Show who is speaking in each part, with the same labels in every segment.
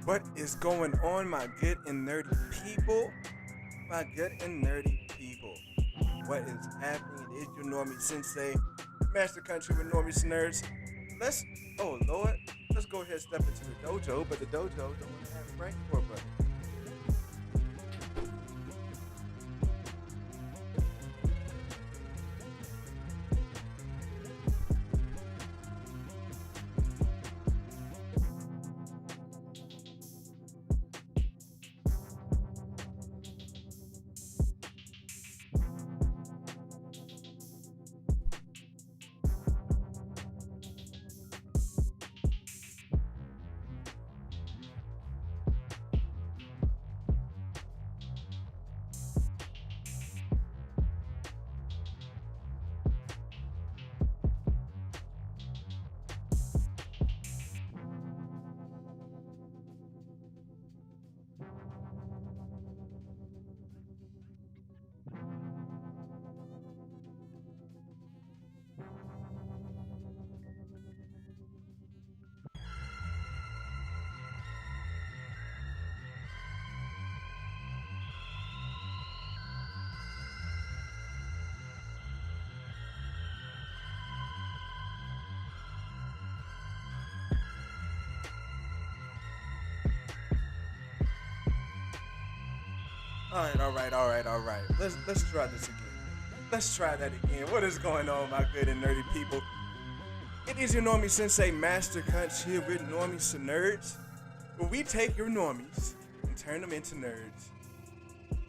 Speaker 1: What is going on, my good and nerdy people? My good and nerdy people. What is happening? It is your Normie Sensei, Master Country with Normies Nerds. Let's, oh Lord, let's go ahead and step into the dojo, but the dojo don't want to have Frank for a brother. All right. Let's try this again. Let's try that again. What is going on, my good and nerdy people? It is your Normie Sensei Master Cunt here with Normies and Nerds, where we take your normies and turn them into nerds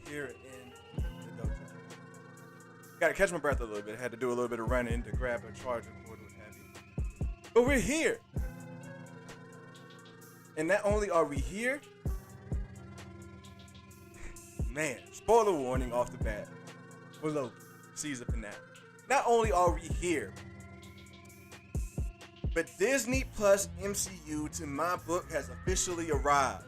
Speaker 1: here in the dojo. Gotta catch my breath a little bit. Had to do a little bit of running to grab a charger cord, what have you. But we're here. And not only are we here, man, spoiler warning off the bat for Loki season finale. Not only are we here, but Disney Plus MCU to my book has officially arrived.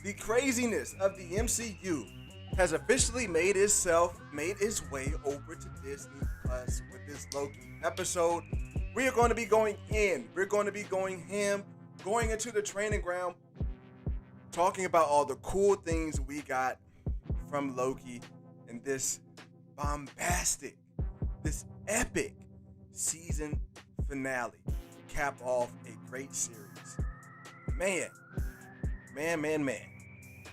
Speaker 1: The craziness of the MCU has officially made its way over to Disney Plus with this Loki episode. We are going to be going in. We're going to be going ham, going into the training ground, talking about all the cool things we got from Loki in this bombastic, this epic season finale to cap off a great series. Man.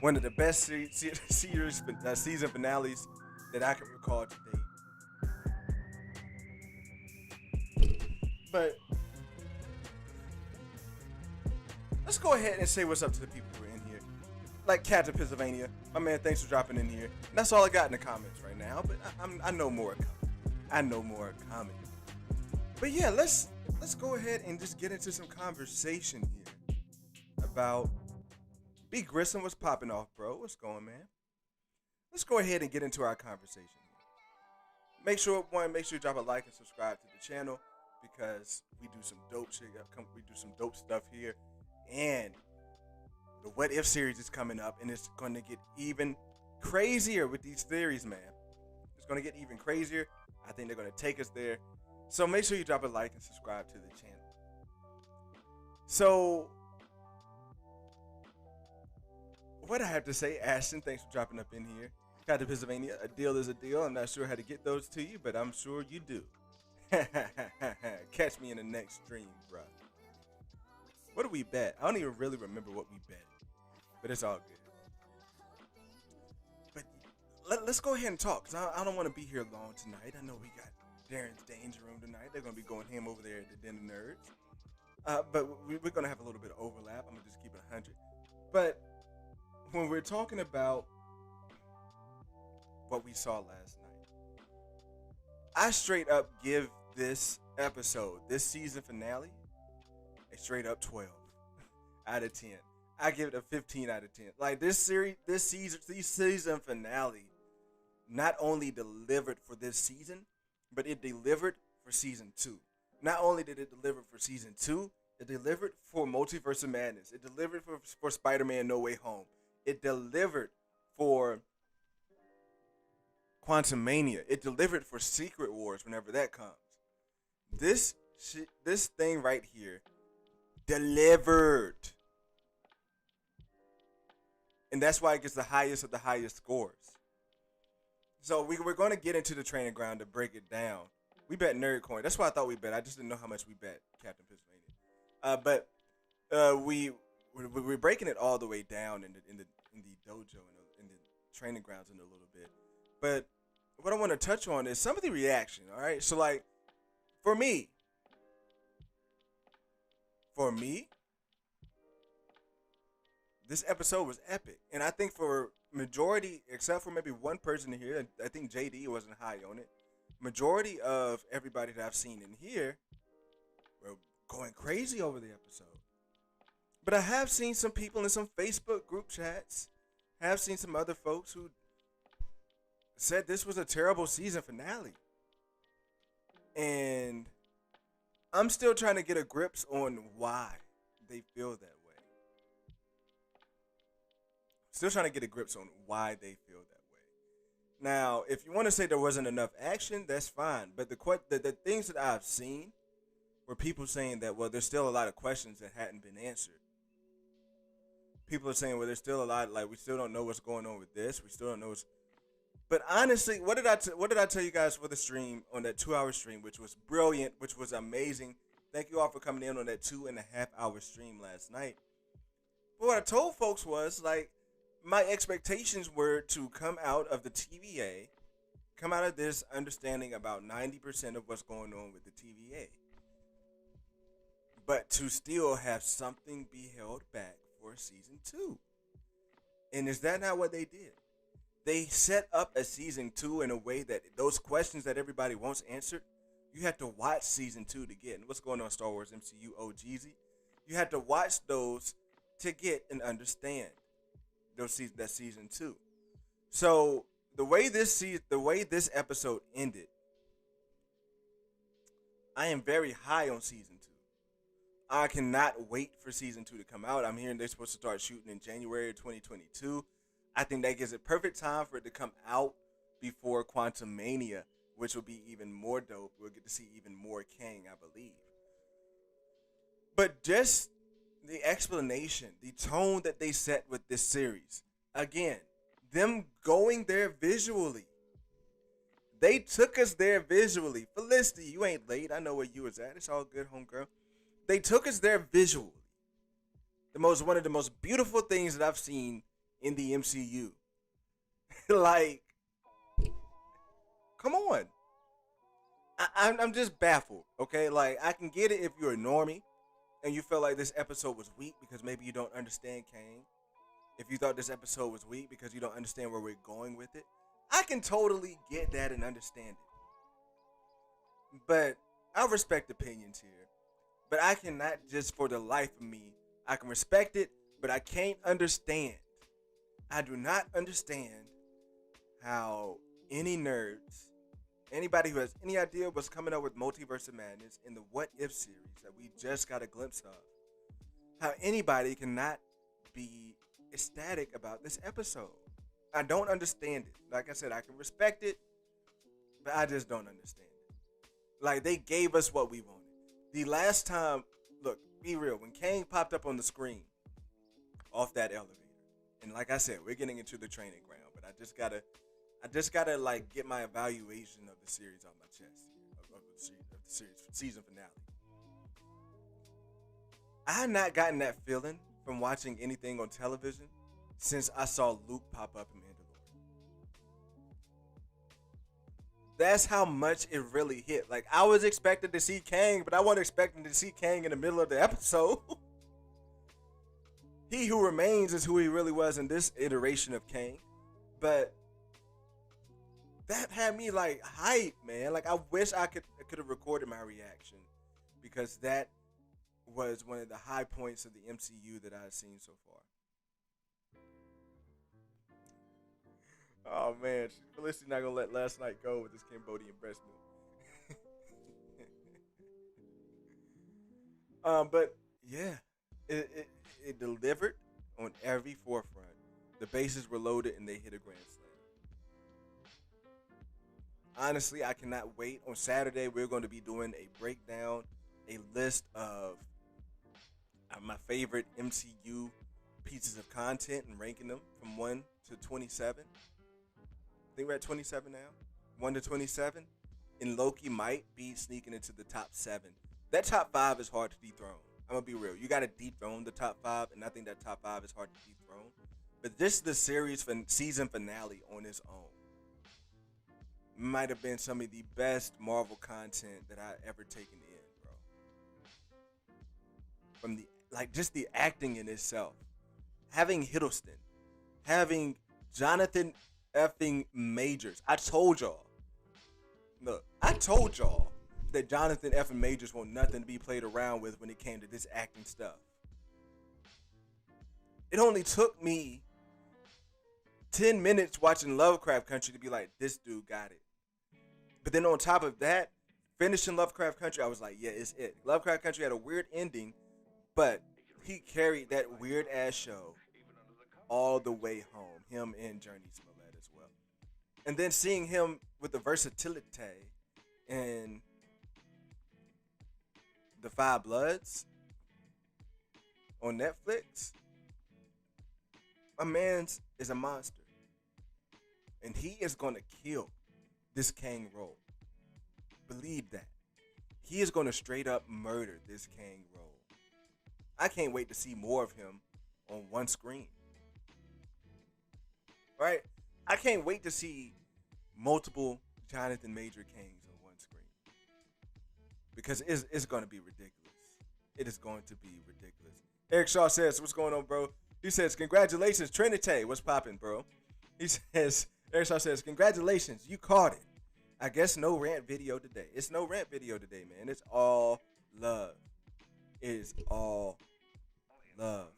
Speaker 1: One of the best season finales that I can recall to date. But let's go ahead and say what's up to the people who are in here. Like Cat in Pennsylvania, my man, thanks for dropping in here. And that's all I got in the comments right now, but I know more are coming. But yeah, let's go ahead and just get into some conversation here about B Grissom. What's popping off, bro? What's going, man? Let's go ahead and get into our conversation here. Make sure you drop a like and subscribe to the channel because we do some dope shit. We do some dope stuff here, and the What If series is coming up, and it's going to get even crazier with these theories, man. It's going to get even crazier. I think they're going to take us there. So make sure you drop a like and subscribe to the channel. So, what I have to say, Ashton, thanks for dropping up in here. Got to Pennsylvania. A deal is a deal. I'm not sure how to get those to you, but I'm sure you do. Catch me in the next stream, bro. What do we bet? I don't even really remember what we bet, but it's all good. But let's go ahead and talk, because I don't want to be here long tonight. I know we got Darren's Danger Room tonight. They're going to be going ham over there at the Den of Nerds. But we're going to have a little bit of overlap. I'm going to just keep it 100. But when we're talking about what we saw last night, I straight up give this episode, this season finale, a straight up 12 out of 10. I give it a 15 out of 10. Like this season finale not only delivered for this season, but it delivered for season 2. Not only did it deliver for season 2, it delivered for Multiverse of Madness. It delivered for Spider-Man No Way Home. It delivered for Quantumania. It delivered for Secret Wars whenever that comes. This thing right here delivered. and that's why it gets the highest of the highest scores. So we're going to get into the training ground to break it down. We bet Nerd Coin. That's what I thought we bet. I just didn't know how much we bet Captain Pennsylvania. But we're breaking it all the way down in the dojo in the training grounds in a little bit. But what I want to touch on is some of the reaction. All right, so like for me, this episode was epic, and I think for majority, except for maybe one person here, I think JD wasn't high on it. Majority of everybody that I've seen in here were going crazy over the episode. But I have seen some people in some Facebook group chats, have seen some other folks who said this was a terrible season finale. And I'm still trying to get a grips on why they feel that way. Still trying to get a grips on why they feel that way. Now, if you want to say there wasn't enough action, that's fine. But the things that I've seen were people saying that, well, there's still a lot of questions that hadn't been answered. People are saying, well, there's still a lot, like, we still don't know what's going on with this. We still don't know what's... But honestly, what did I tell you guys for the stream, on that 2-hour stream, which was brilliant, which was amazing. Thank you all for coming in on that 2.5-hour stream last night. But what I told folks was, like, my expectations were to come out of the TVA, come out of this understanding about 90% of what's going on with the TVA. But to still have something be held back for season 2. And is that not what they did? They set up a season 2 in a way that those questions that everybody wants answered, you had to watch season 2 to get. And what's going on, Star Wars MCU OGZ? You had to watch those to get and understand that season 2. So the way this episode ended, I am very high on season 2. I cannot wait for season 2 to come out. I'm hearing they're supposed to start shooting in January of 2022. I think that gives it perfect time for it to come out before Quantum Mania, which will be even more dope. We'll get to see even more Kang, I believe. But just the explanation, the tone that they set with this series, again, them going there visually. They took us there visually. Felicity, you ain't late. I know where you was at. It's all good, homegirl. They took us there visually. One of the most beautiful things that I've seen in the MCU. Like, come on. I'm just baffled, okay? Like, I can get it if you're a normie and you feel like this episode was weak because maybe you don't understand Kang. If you thought this episode was weak because you don't understand where we're going with it, I can totally get that and understand it. But I respect opinions here. But I cannot just for the life of me, I can respect it, but I can't understand. I do not understand how any nerds, anybody who has any idea what's coming up with Multiverse of Madness in the What If series that we just got a glimpse of, how anybody cannot be ecstatic about this episode. I don't understand it. Like I said, I can respect it, but I just don't understand it. Like, they gave us what we wanted. The last time, look, be real, when Kang popped up on the screen off that elevator, and like I said, we're getting into the training ground, but I just gotta like get my evaluation of the series off my chest, of the series season finale. I had not gotten that feeling from watching anything on television since I saw Luke pop up in Mandalorian. That's how much it really hit. Like, I was expecting to see Kang, but I wasn't expecting to see Kang in the middle of the episode. He who remains is who he really was in this iteration of Kang. But that had me like hype, man. Like, I wish I could have recorded my reaction, because that was one of the high points of the MCU that I've seen so far. Oh man, Felicity not gonna let last night go with this Cambodian breast milk. But yeah, it delivered on every forefront. The bases were loaded and they hit a grand slam. Honestly, I cannot wait. On Saturday, we're going to be doing a breakdown, a list of my favorite MCU pieces of content and ranking them from 1 to 27. I think we're at 27 now. 1 to 27. And Loki might be sneaking into the top 7. That top 5 is hard to dethrone. I'm going to be real. You got to dethrone the top 5, and I think that top 5 is hard to dethrone. But this is the series season finale on its own. Might have been some of the best Marvel content that I ever taken in, bro. From just the acting in itself. Having Hiddleston. Having Jonathan effing Majors. I told y'all that Jonathan effing Majors want nothing to be played around with when it came to this acting stuff. It only took me 10 minutes watching Lovecraft Country to be like, this dude got it. But then on top of that, finishing Lovecraft Country, I was like, yeah, it's it. Lovecraft Country had a weird ending, but he carried that weird ass show all the way home. Him and Journey Smollett as well. And then seeing him with the versatility in The Five Bloods on Netflix, my man's is a monster. And he is going to kill this Kang role. Believe that. He is going to straight up murder this Kang role. I can't wait to see more of him on one screen. Right? I can't wait to see multiple Jonathan Major Kangs on one screen. Because it's going to be ridiculous. It is going to be ridiculous. Eric Shaw says, what's going on, bro? He says, congratulations, Trinity. What's poppin', bro? He says, Eric Shaw says, congratulations, you caught it. I guess no rant video today. It's no rant video today, man. It's all love. It is all love.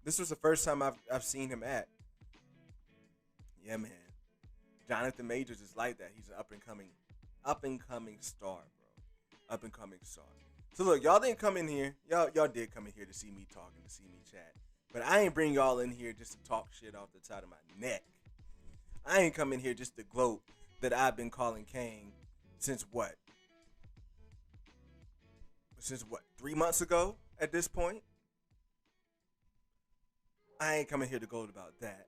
Speaker 1: This was the first time I've seen him act. Yeah, man. Jonathan Majors is like that. He's an up and coming star, bro. Up and coming star. So look, y'all didn't come in here. Y'all did come in here to see me talking, to see me chat. But I ain't bring y'all in here just to talk shit off the side of my neck. I ain't come in here just to gloat that I've been calling Kang since what? 3 months ago at this point? I ain't coming here to gloat about that.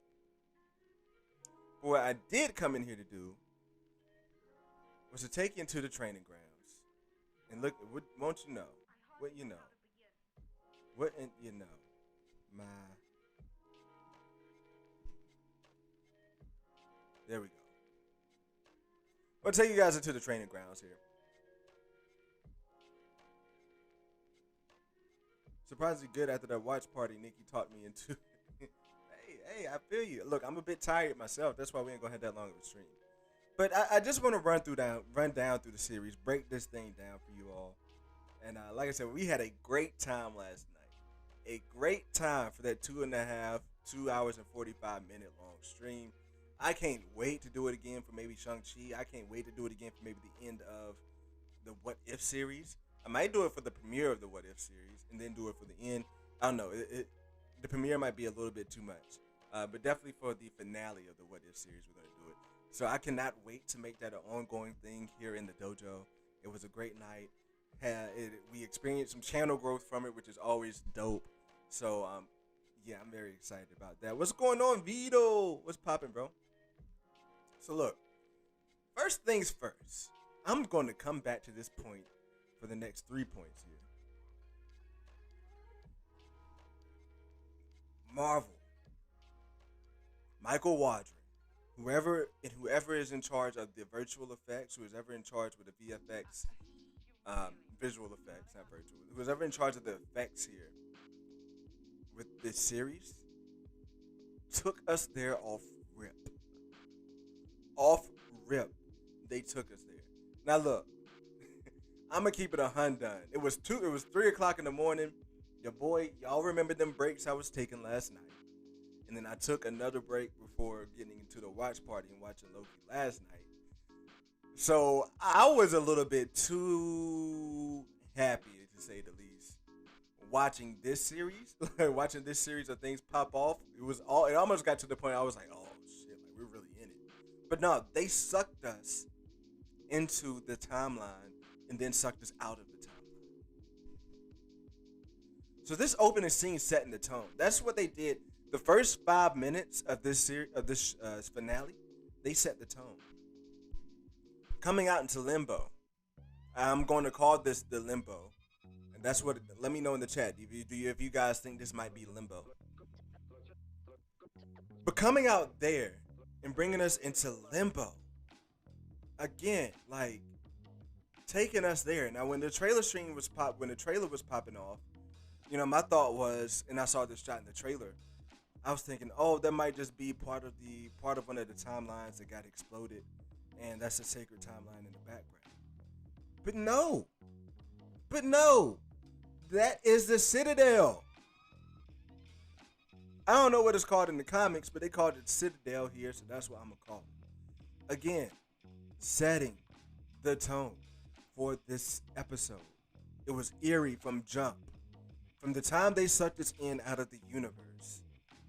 Speaker 1: But what I did come in here to do was to take you into the training grounds. And look, won't you know? What you know? What you know? There we go. I'll take you guys into the training grounds here. Surprisingly good after that watch party Nikki talked me into. hey, I feel you. Look, I'm a bit tired myself. That's why we ain't gonna have that long of a stream. But I just want to run down through the series, break this thing down for you all. And like I said, we had a great time last night. A great time for that 2 hours and 45 minute long stream. I can't wait to do it again for maybe Shang-Chi. I can't wait to do it again for maybe the end of the What If series. I might do it for the premiere of the What If series and then do it for the end. I don't know. The premiere might be a little bit too much. But definitely for the finale of the What If series, we're going to do it. So I cannot wait to make that an ongoing thing here in the dojo. It was a great night. We experienced some channel growth from it, which is always dope. So, yeah, I'm very excited about that. What's going on, Vito? What's popping, bro? So, look. First things first. I'm going to come back to this point for the next 3 points here. Marvel. Michael Waldron. Whoever is in charge of the virtual effects, who is ever in charge with the VFX, visual effects, not virtual, who's ever in charge of the effects here with this series, took us there off rip. Off rip. They took us there. Now look, I'm gonna keep it 100. It was 3 o'clock in the morning. Your boy, y'all remember them breaks I was taking last night. And then I took another break before getting into the watch party and watching Loki last night. So I was a little bit too happy, to say the least, watching this series. Watching this series of things pop off. It almost got to the point I was like, oh shit, like we're really in it. But no, they sucked us into the timeline and then sucked us out of the timeline. So this opening scene setting the tone. That's what they did. The first 5 minutes of this finale, they set the tone. Coming out into limbo, I'm going to call this the limbo, and that's what. Let me know in the chat if you guys think this might be limbo. But coming out there and bringing us into limbo again, like taking us there. Now, when the trailer was popping off, my thought was, and I saw this shot in the trailer, I was thinking, oh, that might just be part of one of the timelines that got exploded, and that's a sacred timeline in the background. But no, that is the Citadel. I don't know what it's called in the comics, but they called it Citadel here, so that's what I'm gonna call it. Again, setting the tone for this episode. It was eerie from jump. From the time they sucked us in out of the universe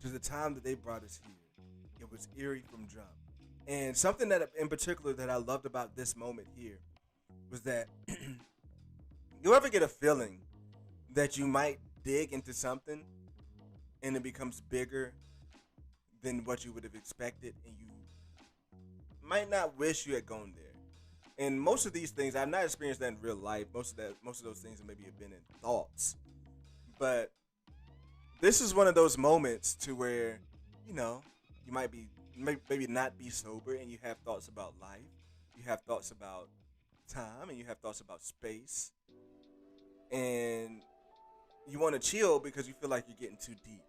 Speaker 1: to the time that they brought us here, it was eerie from jump. And something that in particular that I loved about this moment here was that you ever get a feeling that you might dig into something and it becomes bigger than what you would have expected, and you might not wish you had gone there. And most of these things, I've not experienced that in real life. Most of those things maybe have been in thoughts. But this is one of those moments to where, you might be maybe not be sober, and you have thoughts about life. You have thoughts about time, and you have thoughts about space. And you want to chill because you feel like you're getting too deep.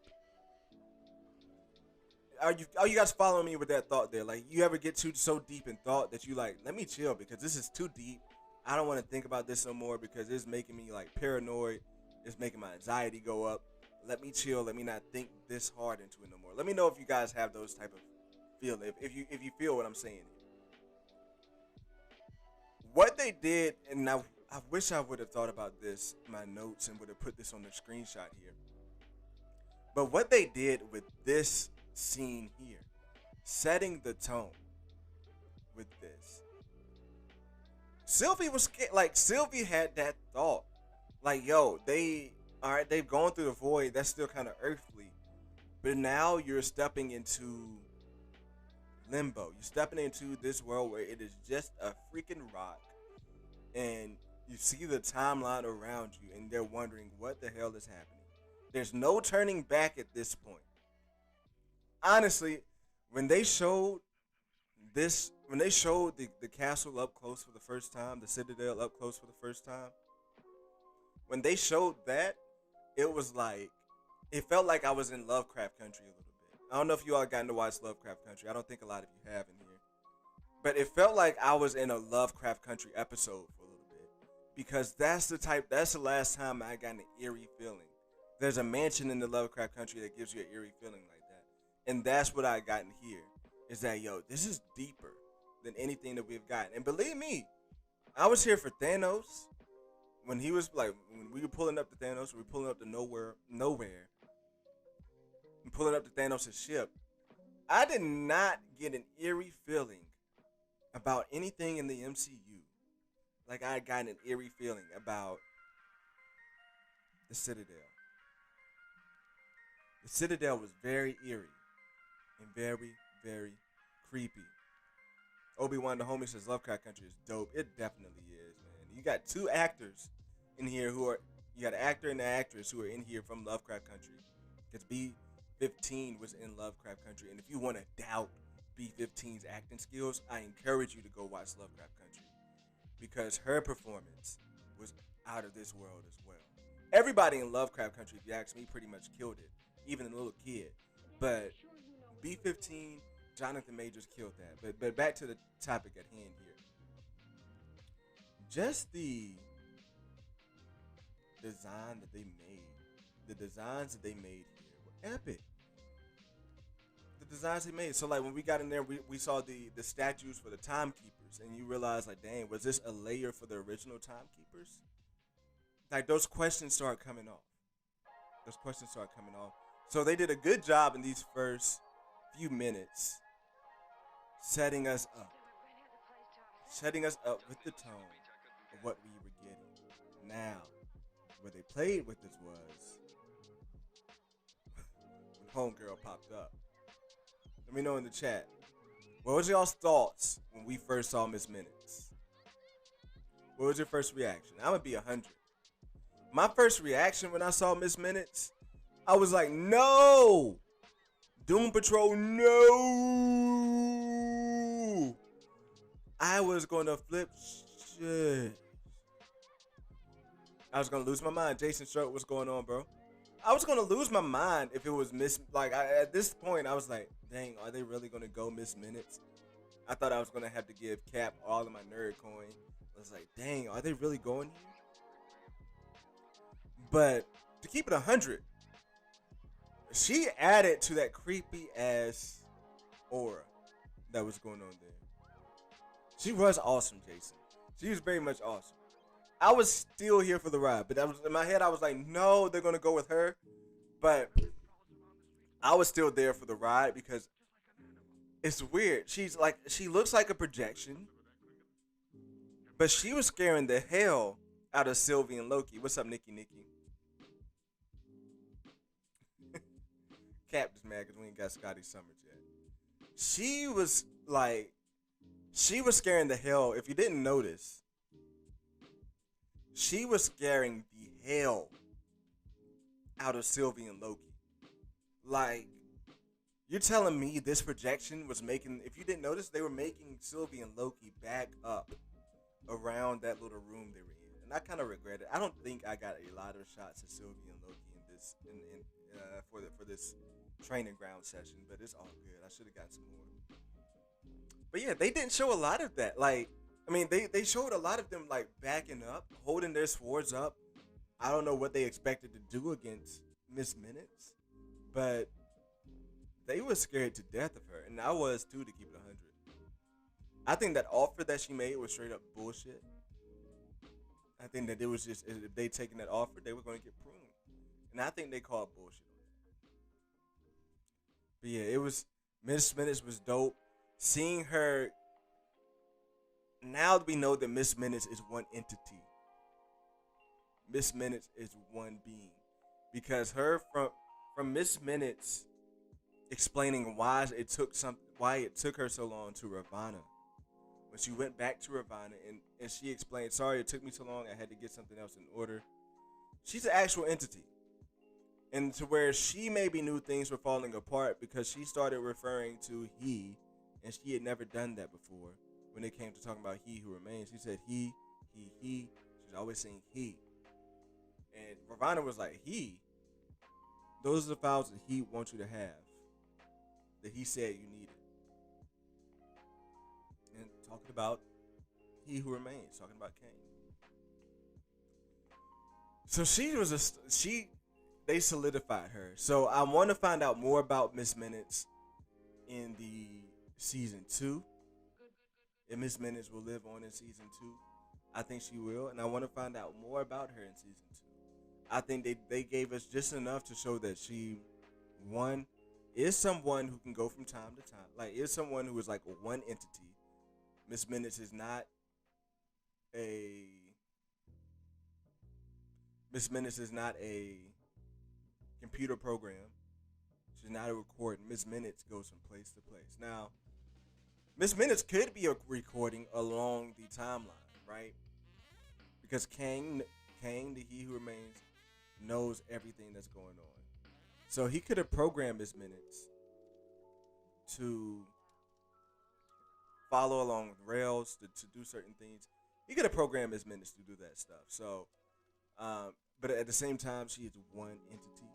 Speaker 1: Are you guys following me with that thought there? Like, you ever get so deep in thought that you like, let me chill because this is too deep. I don't want to think about this no more because it's making me like paranoid. It's making my anxiety go up. Let me chill. Let me not think this hard into it no more. Let me know if you guys have those type of feeling. If you feel what I'm saying. What they did, and I wish I would have thought about this in my notes and would have put this on the screenshot here. But what they did with this scene here, setting the tone with this, Sylvie had that thought, like, yo, they've gone through the void, that's still kind of earthly, but now you're stepping into limbo. You're stepping into this world where it is just a freaking rock, and you see the timeline around you, and they're wondering what the hell is happening. There's no turning back at this point. Honestly, when they showed the castle up close for the first time, the Citadel up close for the first time, when they showed that, it was like, it felt like I was in Lovecraft Country a little bit. I don't know if you all gotten to watch Lovecraft Country. I don't think a lot of you have in here. But it felt like I was in a Lovecraft Country episode for a little bit. Because that's the last time I got an eerie feeling. There's a mansion in the Lovecraft Country that gives you an eerie feeling like that. And that's what I got in here. Is that, yo, this is deeper than anything that we've gotten. And believe me, I was here for Thanos. When he was like, when we were pulling up to Thanos, we were pulling up to nowhere, and pulling up to Thanos' ship, I did not get an eerie feeling about anything in the MCU like I got an eerie feeling about the Citadel. The Citadel was very eerie and very, very creepy. Obi-Wan the homie says Lovecraft Country is dope. It definitely is, man. You got two actors in here you got an actor and an actress who are in here from Lovecraft Country. Because B-15 was in Lovecraft Country. And if you want to doubt B-15's acting skills, I encourage you to go watch Lovecraft Country. Because her performance was out of this world as well. Everybody in Lovecraft Country, if you ask me, pretty much killed it. Even the little kid. But B-15, Jonathan Majors killed that. But back to the topic at hand here. Just the design that they made. The designs that they made here were epic. The designs they made. So like when we got in there, we saw the statues for the timekeepers, and you realize like, dang, was this a layer for the original timekeepers? Like those questions start coming off. So they did a good job in these first few minutes setting us up with the tone of what we were getting. Now, where they played with this was homegirl popped up. Let me know in the chat. What was y'all's thoughts when we first saw Miss Minutes? What was your first reaction? I'm gonna be 100. My first reaction when I saw Miss Minutes, I was like, no! Doom Patrol, no! I was gonna flip shit. I was gonna lose my mind. Jason Stroke, what's going on, bro? I was gonna lose my mind if it was Miss. Like at this point, I was like, dang, are they really gonna go Miss Minutes? I thought I was gonna have to give Cap all of my nerd coin. I was like, dang, are they really going here? But to keep it 100, she added to that creepy ass aura that was going on there. She was awesome, Jason. She was very much awesome. I was still here for the ride, but that was in my head. I was like, no, they're gonna go with her. But I was still there for the ride because it's weird. She looks like a projection, but she was scaring the hell out of Sylvie and Loki. What's up, Nikki? Cap just mad because we ain't got Scotty Summers yet. She was scaring the hell. If you didn't notice, she was scaring the hell out of Sylvie and Loki. Like, you're telling me this projection was making, if you didn't notice, they were making Sylvie and Loki back up around that little room they were in. And I kind of regret it. I don't think I got a lot of shots of Sylvie and Loki in this for this training ground session, but it's all good. I should have got some more. But yeah, they didn't show a lot of that. Like, I mean, they showed a lot of them like backing up, holding their swords up. I don't know what they expected to do against Miss Minutes, but they were scared to death of her, and I was too, to keep it 100. I think that offer that she made was straight up bullshit. I think that it was just, if they taken that offer, they were going to get pruned, and I think they called bullshit on that. But yeah, it was, Miss Minutes was dope. Seeing her, now we know that Miss Minutes is one entity. Miss Minutes is one being, because her from Miss Minutes explaining why it took her so long to Ravana. When she went back to Ravana and she explained, sorry, it took me so long, I had to get something else in order. She's an actual entity. And to where she maybe knew things were falling apart because she started referring to he, and she had never done that before. When it came to talking about he who remains, she said he. She's always saying he. And Ravana was like, he? Those are the files that he wants you to have, that he said you needed. And talking about he who remains, talking about Cain. So they solidified her. So I want to find out more about Miss Minutes in the season 2. If Miss Minutes will live on in season 2, I think she will, and I want to find out more about her in season 2. I think they gave us just enough to show that she, one, is someone who can go from time to time. Like, is someone who is like one entity. Miss Minutes is not a computer program. She's not a recording. Miss Minutes goes from place to place. Now, Miss Minutes could be a recording along the timeline, right? Because Kang, the He Who Remains, knows everything that's going on. So he could have programmed Miss Minutes to follow along with rails, to do certain things. He could have programmed Miss Minutes to do that stuff. So, but at the same time, she is one entity,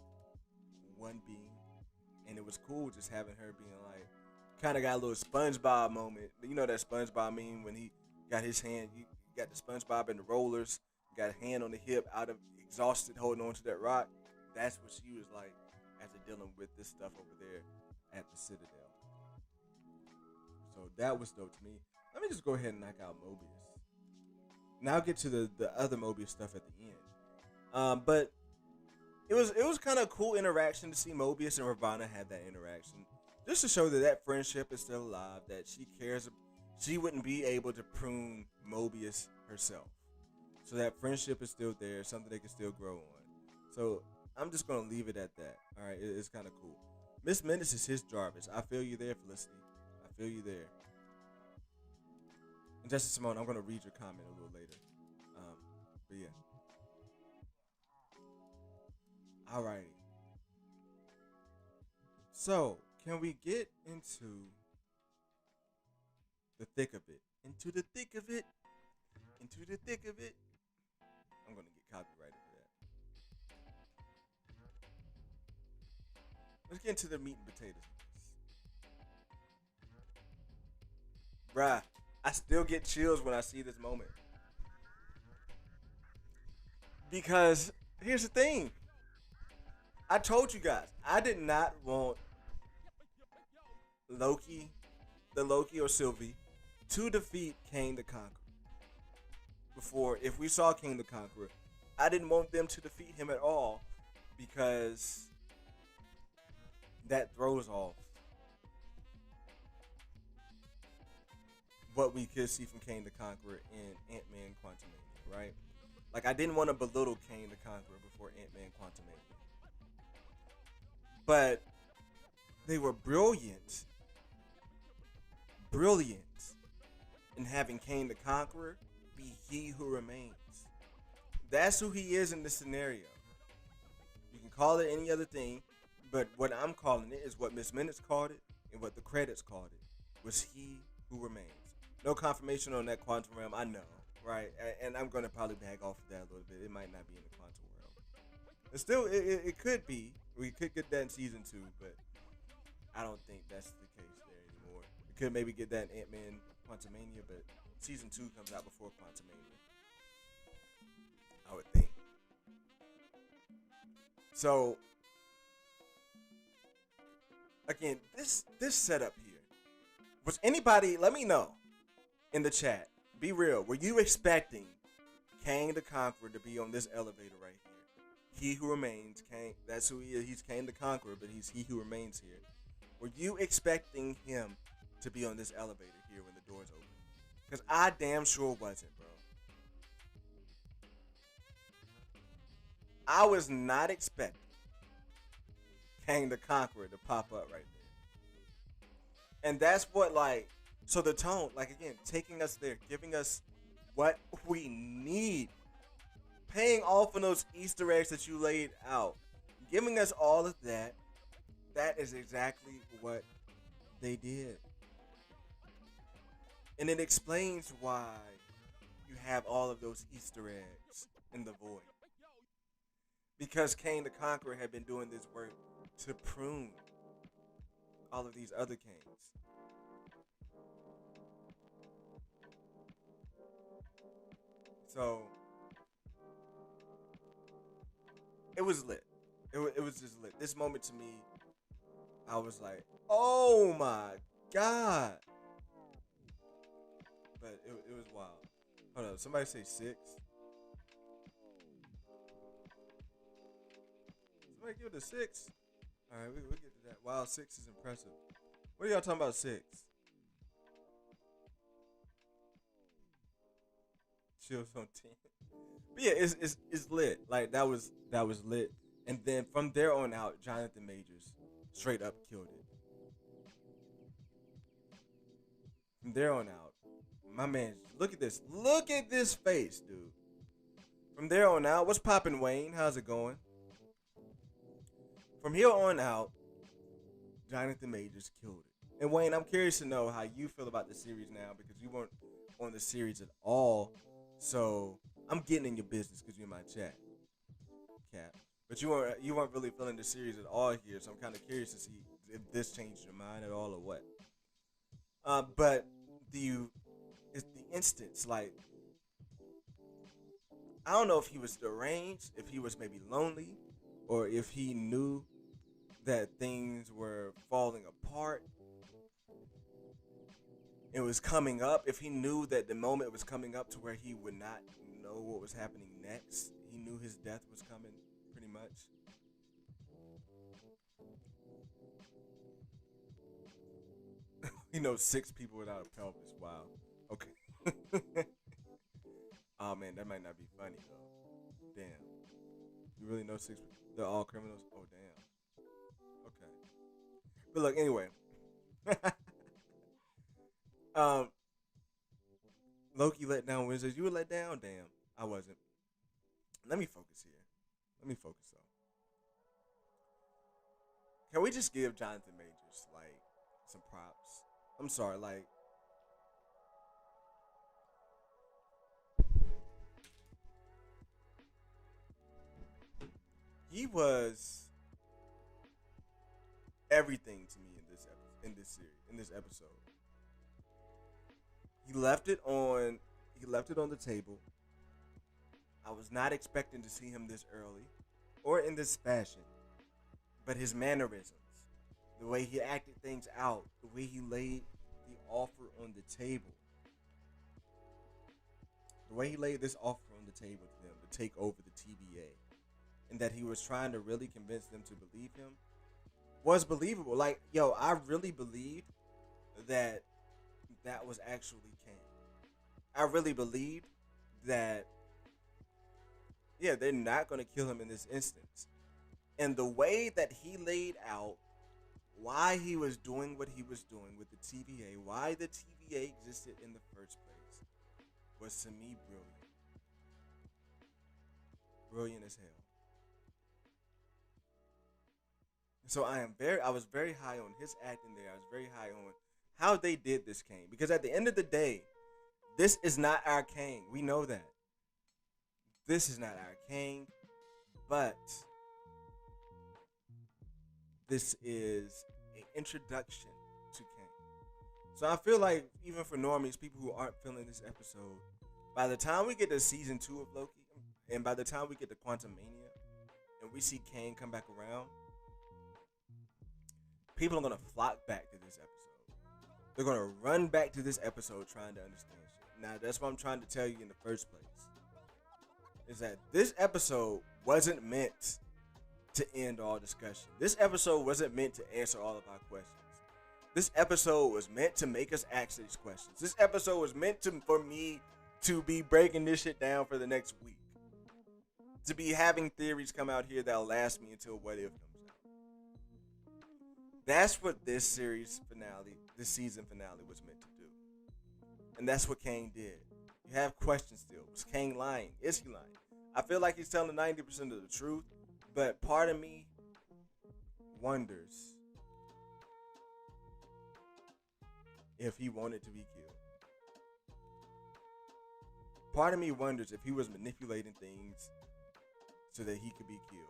Speaker 1: one being. And it was cool just having her being like, kind of got a little SpongeBob moment. You know that SpongeBob meme when he got his hand, you got the SpongeBob and the rollers, got a hand on the hip, out of exhausted, holding on to that rock. That's what she was like after dealing with this stuff over there at the Citadel. So that was dope to me. Let me just go ahead and knock out Mobius. Now I'll get to the other Mobius stuff at the end. But it was kind of a cool interaction to see Mobius and Ravana have that interaction. Just to show that friendship is still alive, that she cares. She wouldn't be able to prune Mobius herself. So that friendship is still there, something they can still grow on. So I'm just going to leave it at that. All right, it's kind of cool. Miss Menace is his Jarvis. I feel you there, Felicity. I feel you there. And Justice Simone, I'm gonna read your comment a little later. Um, but yeah. Alrighty. So, can we get into the thick of it? Into the thick of it. Into the thick of it. I'm gonna get copyrighted for that. Let's get into the meat and potatoes. Bruh, I still get chills when I see this moment. Because here's the thing. I told you guys, I did not want Loki, the Loki or Sylvie, to defeat Kang the Conqueror. Before, if we saw King the Conqueror, I didn't want them to defeat him at all because that throws off what we could see from Kang the Conqueror in Ant-Man Quantumania, right? Like, I didn't want to belittle Kang the Conqueror before Ant-Man Quantumania. But they were brilliant in having Kang the Conqueror be he who remains. That's who he is in this scenario. You can call it any other thing, but what I'm calling it is what Miss Minutes called it and what the credits called it was he who remains. No confirmation on that quantum realm, I know, right? And I'm going to probably bag off of that a little bit. It might not be in the quantum realm. And still, it could be. We could get that in season 2, but I don't think that's the case there anymore. We could maybe get that in Ant-Man Quantumania, but season 2 comes out before Quantumania, I would think. So, again, this setup here, was anybody, let me know in the chat, be real, were you expecting Kang the Conqueror to be on this elevator right here? He who remains, Kang, that's who he is. He's Kang the Conqueror, but he's he who remains here. Were you expecting him to be on this elevator here when the doors open? Because I damn sure wasn't, bro. I was not expecting Kang the Conqueror to pop up right there. And that's what, like, so the tone, like, again, taking us there, giving us what we need, paying off on those Easter eggs that you laid out, giving us all of that, that is exactly what they did. And it explains why you have all of those Easter eggs in the void. Because Kang the Conqueror had been doing this work to prune all of these other Kangs. So it was lit. It was just lit. This moment to me, I was like, oh my God. But it was wild. Hold on, somebody say 6. Somebody give it a 6. All right, we'll get to that. Wow, 6 is impressive. What are y'all talking about 6? Chills on 10. But yeah, it's lit. Like that was lit. And then from there on out, Jonathan Majors straight up killed it. From there on out, my man, look at this. Look at this face, dude. From there on out, what's poppin', Wayne? How's it going? From here on out, Jonathan Majors killed it. And Wayne, I'm curious to know how you feel about the series now because you weren't on the series at all. So I'm getting in your business because you're in my chat, Cap. But you weren't really feeling the series at all here. So I'm kind of curious to see if this changed your mind at all or what. But it's the instance, like, I don't know if he was deranged, if he was maybe lonely, or if he knew that things were falling apart. It was coming up. If he knew that the moment was coming up to where he would not know what was happening next, he knew his death was coming, pretty much. He knows 6 people without a pelvis. Wow. Okay. Oh man, that might not be funny though. Damn. You really know 6? They're all criminals. Oh damn. Okay. But look, anyway, um, Loki let down Wizards. You were let down. Damn, I wasn't. Let me focus here. Let me focus though. Can we just give Jonathan Majors like some props? I'm sorry, like he was everything to me in this series, in this episode. He left it on. He left it on the table. I was not expecting to see him this early, or in this fashion. But his mannerisms, the way he acted things out, the way he laid the offer on the table, the way he laid this offer on the table to them to take over the TVA, and that he was trying to really convince them to believe him was believable. Like, yo, I really believed that that was actually Kang. I really believed that, yeah, they're not going to kill him in this instance. And the way that he laid out why he was doing what he was doing with the TVA, why the TVA existed in the first place, was to me brilliant. Brilliant as hell. So I was very high on his acting there. I was very high on how they did this Kane. Because at the end of the day, this is not our Kane. We know that. This is not our Kane. But this is an introduction to Kang. So I feel like even for normies, people who aren't feeling this episode, by the time we get to season 2 of Loki, and by the time we get to Quantum Mania, and we see Kang come back around, people are gonna flock back to this episode. They're gonna run back to this episode trying to understand shit. Now that's what I'm trying to tell you in the first place. Is that this episode wasn't meant to end all discussion. This episode wasn't meant to answer all of our questions. This episode was meant to make us ask these questions. This episode was meant for me to be breaking this shit down for the next week. To be having theories come out here that'll last me until What If comes out. That's what this series finale, this season finale was meant to do. And that's what Kang did. You have questions still. Was Kang lying? Is he lying? I feel like he's telling 90% of the truth, but part of me wonders if he wanted to be killed. Part of me wonders if he was manipulating things so that he could be killed.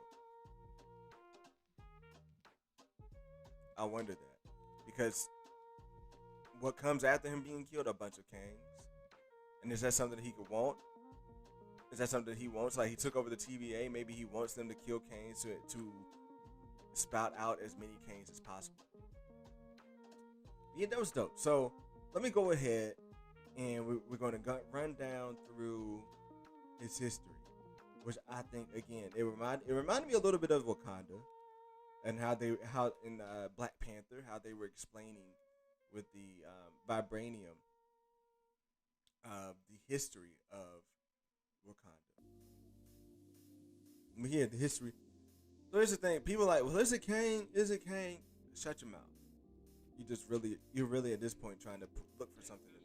Speaker 1: I wonder that. Because what comes after him being killed are a bunch of Kangs. And is that something that he could want? Is that something that he wants? Like, he took over the TVA. Maybe he wants them to kill Kangs to spout out as many Kangs as possible. Yeah, that was dope. So let me go ahead and we're going to run down through his history, which I think, again, it reminded me a little bit of Wakanda and how in Black Panther, how they were explaining with the vibranium the history of Wakanda. But yeah, the history. So here's the thing: people are like, well, is it Kang? Is it Kang? Shut your mouth. You're really at this point trying to look for something to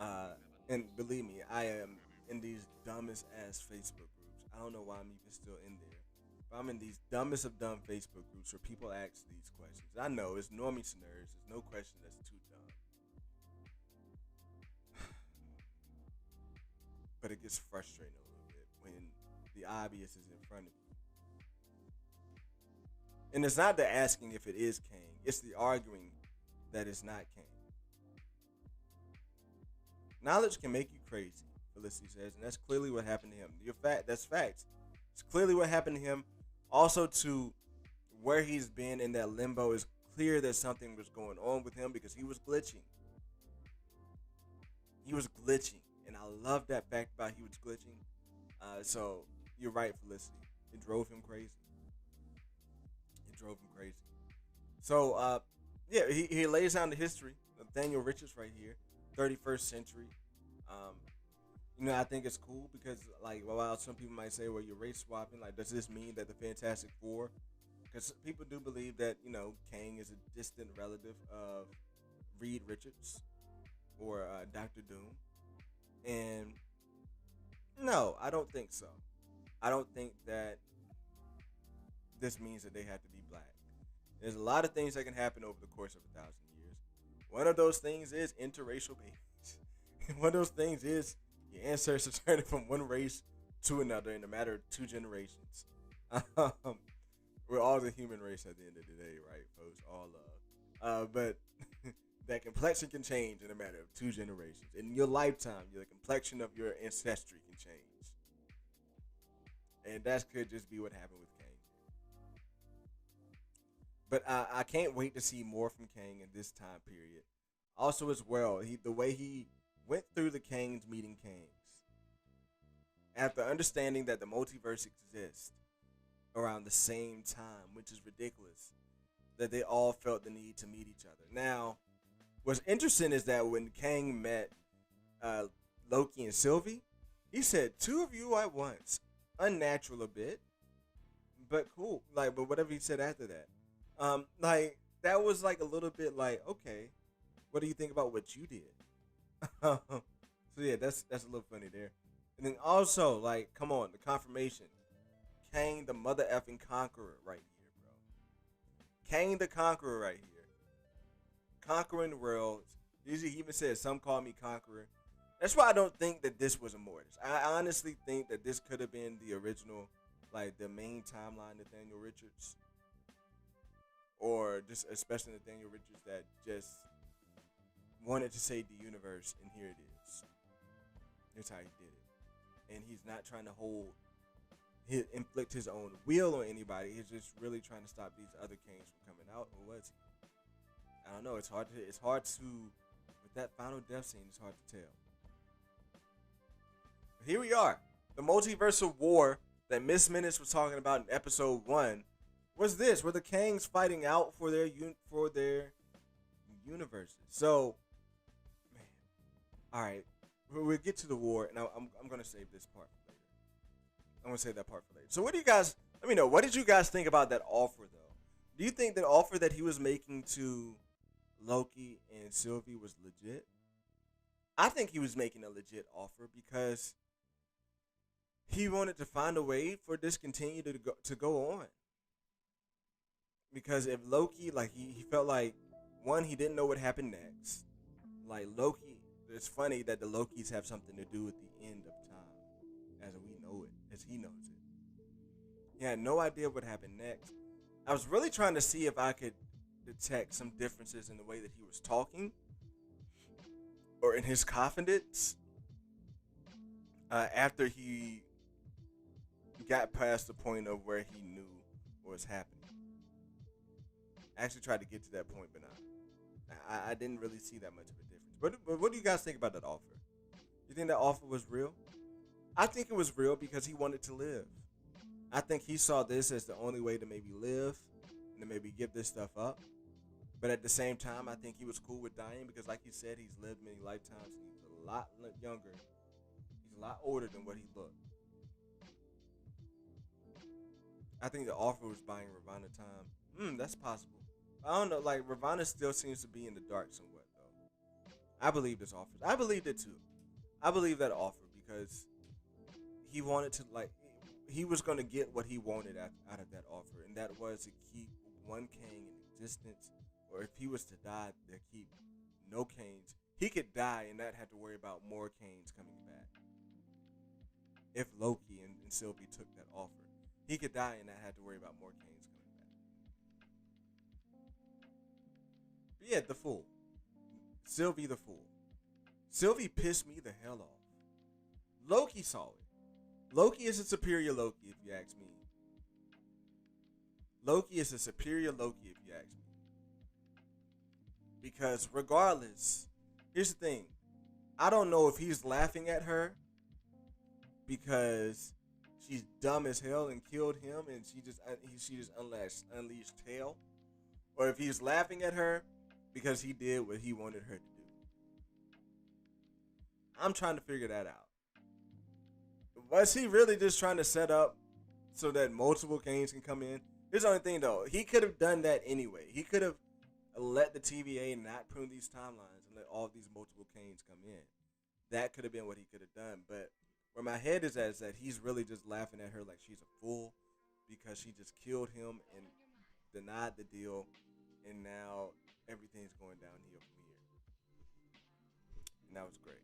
Speaker 1: not like. And believe me, I am in these dumbest ass Facebook groups. I don't know why I'm even still in there. But I'm in these dumbest of dumb Facebook groups where people ask these questions. I know it's Normies to Nerds. There's no question that's too dumb. But it gets frustrating a little bit when the obvious is in front of you. And it's not the asking if it is Kang. It's the arguing that it's not Kang. Knowledge can make you crazy, Felicity says, and that's clearly what happened to him. That's facts. It's clearly what happened to him. Also, to where he's been in that limbo, is clear that something was going on with him because he was glitching. He was glitching, and I love that fact about he was glitching. So you're right, Felicity. It drove him crazy. So, yeah, he lays down the history of Daniel Richards right here, 31st century. I think it's cool because, like, while some people might say, well, you're race swapping, like, does this mean that the Fantastic Four because people do believe that Kang is a distant relative of Reed Richards or Doctor Doom, and no, I don't think so. I don't think that this means that they have to be black. There's a lot of things that can happen over the course of 1,000 years. One of those things is interracial babies. One of those things is your ancestors turning from one race to another in a matter of 2 generations. Um, we're all the human race at the end of the day, right, folks? All love. But that complexion can change in a matter of 2 generations. In your lifetime, the complexion of your ancestry can change. And that could just be what happened with Kang. But I can't wait to see more from Kang in this time period. Also, as well, the way he went through the Kangs meeting Kangs, after understanding that the multiverse exists around the same time, which is ridiculous, that they all felt the need to meet each other. Now, what's interesting is that when Kang met Loki and Sylvie, he said, "Two of you at once." Unnatural a bit, but cool. Like, but whatever he said after that, like that was like a little bit like, okay, what do you think about what you did? So yeah, that's a little funny there. And then also, like, come on, the confirmation, Kang the mother effing conqueror right here, bro. Kang the conqueror right here, conquering worlds. He even said, "Some call me conqueror." That's why I don't think that this was Immortus. I honestly think that this could have been the original, like the main timeline Nathaniel Richards, or just especially Nathaniel Richards that just wanted to save the universe, and here it is. Here's how he did it, and he's not trying to inflict his own will on anybody. He's just really trying to stop these other Kangs from coming out. Or was he? I don't know. It's hard to with that final death scene. It's hard to tell. Here we are. The multiversal war that Miss Minutes was talking about in episode 1 was this, where the Kangs fighting out for their universes. So, man, all right, we'll get to the war, and I'm gonna save this part for later. I'm gonna save that part for later. So, what do you guys? Let me know. What did you guys think about that offer, though? Do you think that offer that he was making to Loki and Sylvie was legit? I think he was making a legit offer because he wanted to find a way for this continue to go on. Because if Loki, like he felt like, one, he didn't know what happened next. Like Loki, it's funny that the Lokis have something to do with the end of time, as we know it, as he knows it. He had no idea what happened next. I was really trying to see if I could detect some differences in the way that he was talking, or in his confidence, after he got past the point of where he knew what was happening. I actually tried to get to that point, but I didn't really see that much of a difference. But what do you guys think about that offer? You think that offer was real? I think it was real because he wanted to live. I think he saw this as the only way to maybe live and to maybe give this stuff up. But at the same time, I think he was cool with dying because, like he said, he's lived many lifetimes and he's a lot younger. He's a lot older than what he looked. I think the offer was buying Ravonna time. That's possible. I don't know. Like, Ravonna still seems to be in the dark somewhat, though. I believe this offer. I believed it too. I believe that offer because he wanted to, like, he was going to get what he wanted out of that offer, and that was to keep one Kang in existence, or if he was to die, to keep no Kangs. He could die and not have to worry about more Kangs coming back. If Loki and Sylvie took that offer, he could die and not have to worry about more Kangs coming back. But yeah, the fool. Sylvie the fool. Sylvie pissed me the hell off. Loki saw it. Loki is a superior Loki, if you ask me. Loki is a superior Loki, if you ask me. Because regardless, here's the thing. I don't know if he's laughing at her because she's dumb as hell and killed him and she just unleashed hell, or if he's laughing at her because he did what he wanted her to do. I'm trying to figure that out. Was he really just trying to set up so that multiple Kangs can come in? Here's the only thing though. He could have done that anyway. He could have let the TVA not prune these timelines and let all these multiple Kanes come in. That could have been what he could have done. But where my head is at is that he's really just laughing at her like she's a fool because she just killed him and denied the deal, and now everything's going downhill from here. And that was great.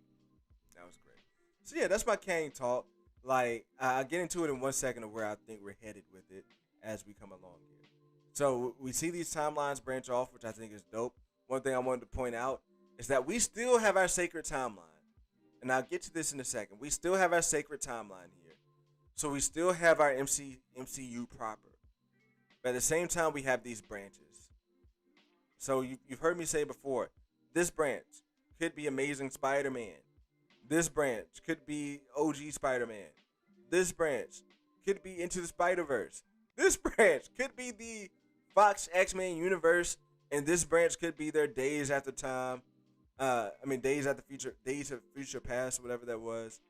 Speaker 1: That was great. So yeah, that's my Kang talk. Like I'll get into it in 1 second of where I think we're headed with it as we come along here. So we see these timelines branch off, which I think is dope. One thing I wanted to point out is that we still have our sacred timeline. And I'll get to this in a second. We still have our sacred timeline here. So we still have our MCU proper. But at the same time, we have these branches. So you've heard me say before, this branch could be Amazing Spider-Man. This branch could be OG Spider-Man. This branch could be Into the Spider-Verse. This branch could be the Fox X-Men universe. And this branch could be their Days After Time. Days of Future Past, whatever that was.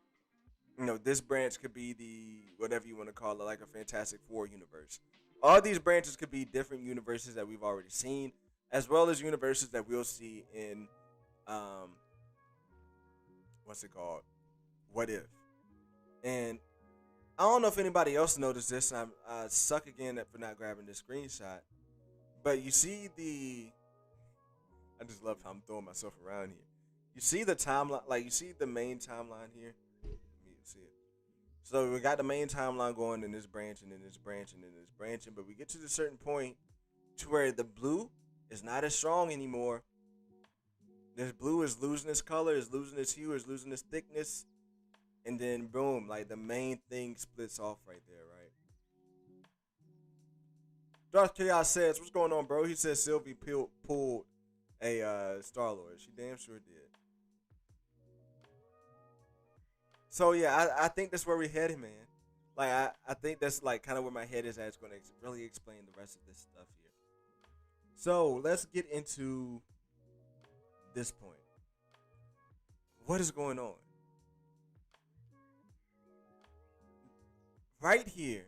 Speaker 1: You know, this branch could be the, whatever you want to call it, like a Fantastic Four universe. All these branches could be different universes that we've already seen, as well as universes that we'll see in, what's it called? What If? And I don't know if anybody else noticed this, and I suck again for not grabbing this screenshot, but you see I just love how I'm throwing myself around here. You see the timeline, like you see the main timeline here. Let me see it. So we got the main timeline going in this branch and then this branch and then this branching, but we get to the certain point to where the blue is not as strong anymore. This blue is losing its color, is losing its hue, is losing its thickness, and then boom, like the main thing splits off right there, right? Darth Chaos says, "What's going on, bro?" He says Sylvie pulled a Star-Lord. She damn sure did. So yeah, I think that's where we're headed, man. Like I think that's like kind of where my head is at. It's going to really explain the rest of this stuff here. So let's get into this point. What is going on? Right here,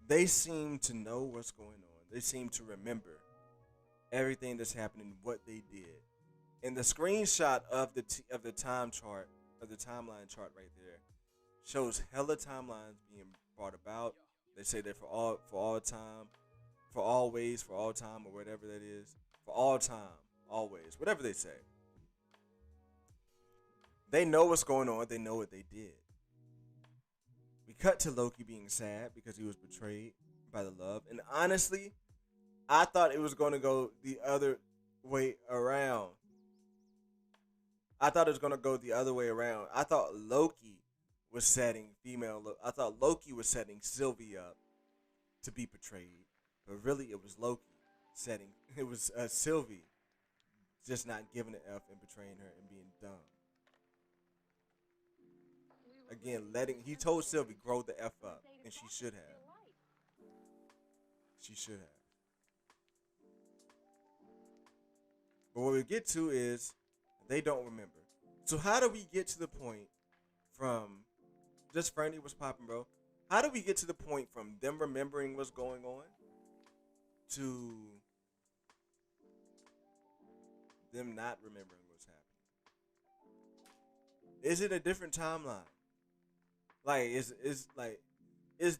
Speaker 1: they seem to know what's going on. They seem to remember everything that's happening, what they did. And the screenshot of the time chart, of the timeline chart right there, shows hella timelines being brought about. They say they're for all time, for always, for all time, or whatever that is. For all time, always, whatever they say. They know what's going on. They know what they did. We cut to Loki being sad because he was betrayed by the love. And honestly, I thought it was going to go the other way around. I thought Loki was setting Loki was setting Sylvie up to be betrayed. But really, it was Loki setting. It was Sylvie just not giving an F and betraying her and being dumb. Again, he told Sylvie, grow the F up. And she should have. She should have. But what we get to is they don't remember. So how do we get to the point from just Fernie was popping, bro? How do we get to the point from them remembering what's going on to them not remembering what's happening? Is it a different timeline? Like is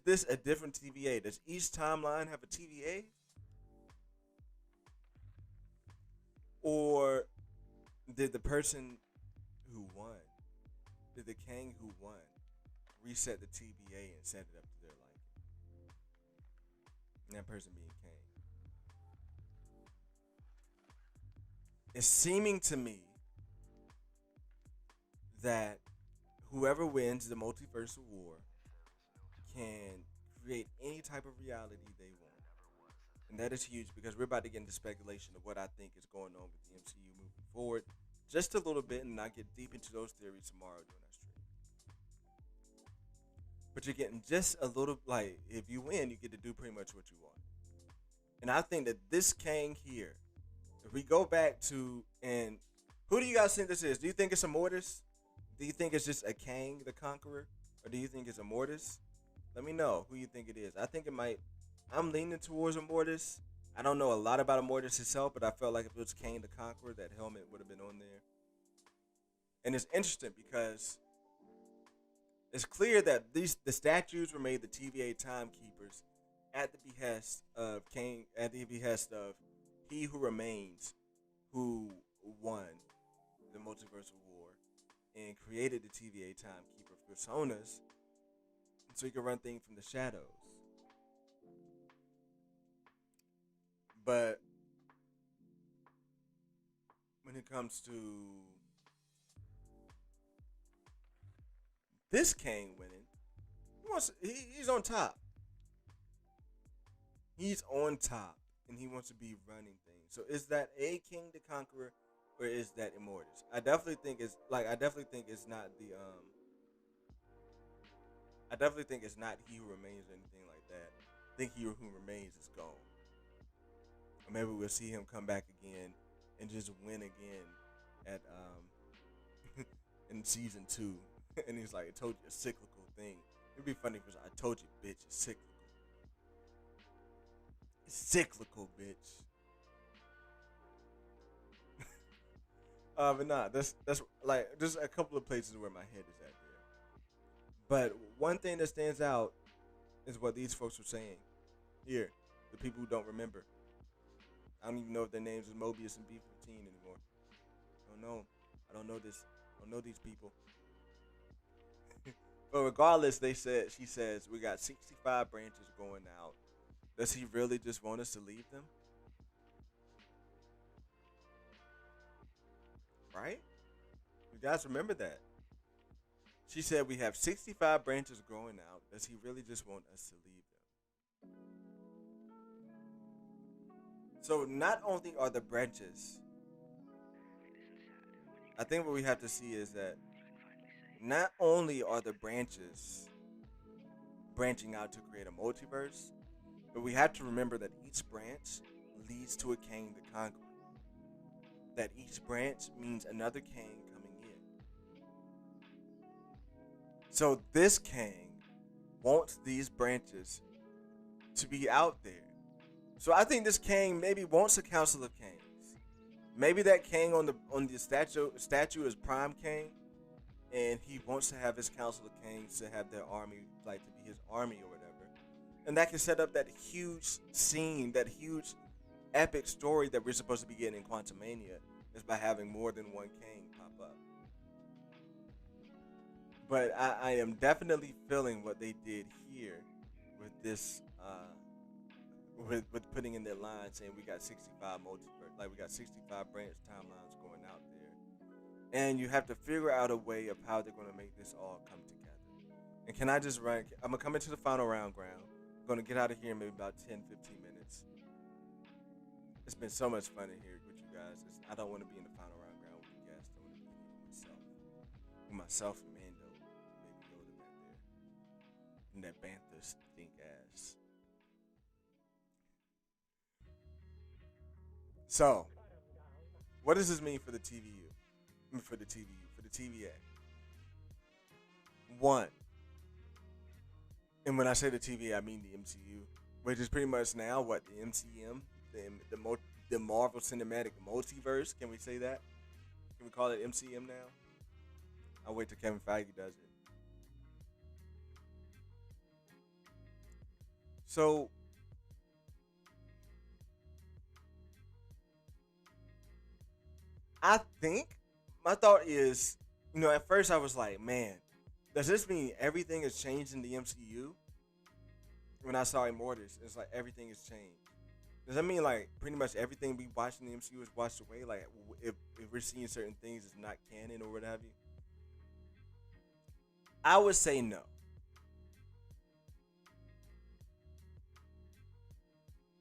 Speaker 1: this a different TVA? Does each timeline have a TVA? Or did the person who won, did the Kang who won reset the TVA and set it up to their liking? And that person being Kang. It's seeming to me that whoever wins the multiversal war can create any type of reality they want. And that is huge because we're about to get into speculation of what I think is going on with the MCU moving forward. Just a little bit, and I'll get deep into those theories tomorrow during our stream. But you're getting just a little, like, if you win, you get to do pretty much what you want. And I think that this Kang here, if we go back to, and who do you guys think this is? Do you think it's a Mortis? Do you think it's just a Kang the Conqueror? Or do you think it's a Mortis? Let me know who you think it is. I think it might I'm leaning towards Immortus. I don't know a lot about Immortus himself, but I felt like if it was Kang the Conqueror, that helmet would have been on there. And it's interesting because it's clear that the statues were made the TVA timekeepers at the behest of Kang, at the behest of He Who Remains, who won the multiversal war and created the TVA timekeeper personas so he could run things from the shadows. But when it comes to this Kang winning, he's on top. He's on top, and he wants to be running things. So is that a King the Conqueror, or is that Immortus? I definitely think it's not the I definitely think it's not He Who Remains or anything like that. I think He Who Remains is gone. Or maybe we'll see him come back again and just win again at in season 2. And he's like, I told you, a cyclical thing. It'd be funny if I told you, bitch, it's cyclical. It's cyclical, bitch. But nah, that's like there's a couple of places where my head is at there. But one thing that stands out is what these folks were saying. Here, the people who don't remember. I don't even know if their names is Mobius and B-15 anymore. I don't know. I don't know this. I don't know these people. But regardless, she says, we got 65 branches going out. Does he really just want us to leave them? Right? You guys remember that. She said we have 65 branches growing out. Does he really just want us to leave them? So not only are the branches, I think what we have to see is that not only are the branches branching out to create a multiverse, but we have to remember that each branch leads to a Kang the Conqueror. That each branch means another Kang coming in. So this Kang wants these branches to be out there. So I think this Kang maybe wants a Council of Kangs. Maybe that Kang on the statue is Prime Kang, and he wants to have his Council of Kangs to have their army, like to be his army or whatever. And that can set up that huge scene, that huge epic story that we're supposed to be getting in Quantumania, is by having more than one Kang pop up. But I am definitely feeling what they did here with this, with putting in their line saying we got 65 multiverse, like we got 65 branch timelines going out there, and you have to figure out a way of how they're going to make this all come together. And can I just rank? I'm gonna come into the final round ground. I'm gonna get out of here in maybe about 10-15 minutes. It's been so much fun in here with you guys. I don't want to be in the final round ground with you guys. I want to be in here with myself and Mando, Baby Yoda back there, and that Bantha stink ass. So, what does this mean for the TVU? For the TVU, for the TVA. One, and when I say the TVA, I mean the MCU, which is pretty much now what the MCM, the Marvel Cinematic Multiverse. Can we say that? Can we call it MCM now? I'll wait till Kevin Feige does it. So, I think my thought is, at first I was like, man, does this mean everything has changed in the MCU? When I saw Immortus, it's like everything has changed. Does that mean like pretty much everything we watch in the MCU is washed away? Like if we're seeing certain things it's not canon or what have you? I would say no.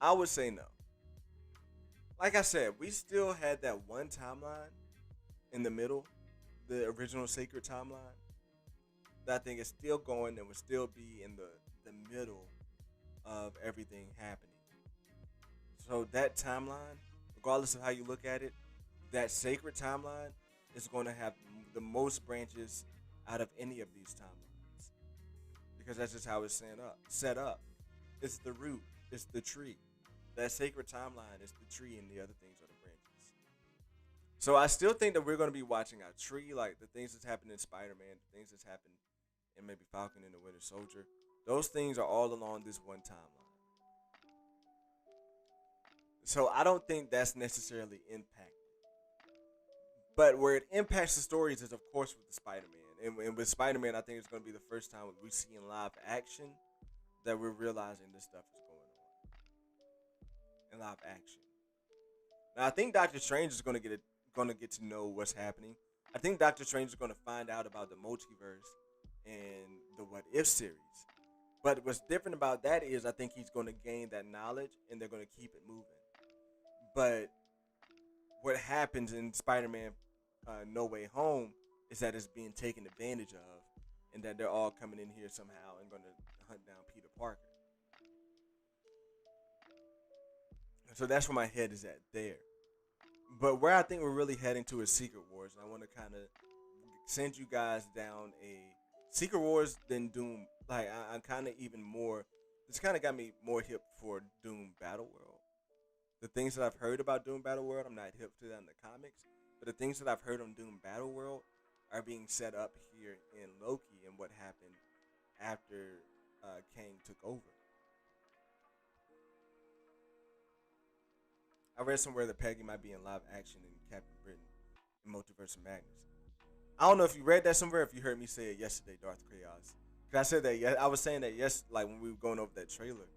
Speaker 1: I would say no. Like I said, we still had that one timeline in the middle, the original sacred timeline, that I think is still going and will still be in the middle of everything happening. So that timeline, regardless of how you look at it, that sacred timeline is going to have the most branches out of any of these timelines, because that's just how it's set up. It's the root. It's the tree. That sacred timeline is the tree, and the other things are the branches. So I still think that we're going to be watching our tree, like the things that's happened in Spider-Man, the things that's happened in maybe Falcon and the Winter Soldier. Those things are all along this one timeline. So I don't think that's necessarily impacted. But where it impacts the stories is, of course, with the Spider-Man. And with Spider-Man, I think it's going to be the first time we see in live action that we're realizing this stuff is going on in live action. Now, I think Doctor Strange is going to get to know what's happening. I think Doctor Strange is going to find out about the multiverse and the What If series. But what's different about that is I think he's going to gain that knowledge and they're going to keep it moving. But what happens in Spider-Man No Way Home is that it's being taken advantage of, and that they're all coming in here somehow and going to hunt down Peter Parker. So that's where my head is at there. But where I think we're really heading to is Secret Wars, and I want to kind of send you guys down a Secret Wars than Doom. Like I'm kind of even more. This kind of got me more hip for Doom Battle World. The things that I've heard about Doom Battle World, I'm not hip to that in the comics, but the things that I've heard on Doom Battle World are being set up here in Loki and what happened after Kang took over. I read somewhere that Peggy might be in live action in Captain Britain in Multiverse of Madness. I don't know if you read that somewhere, if you heard me say it yesterday, Darth Chaos. Cause I said that, yeah, I was saying that like when we were going over that trailer,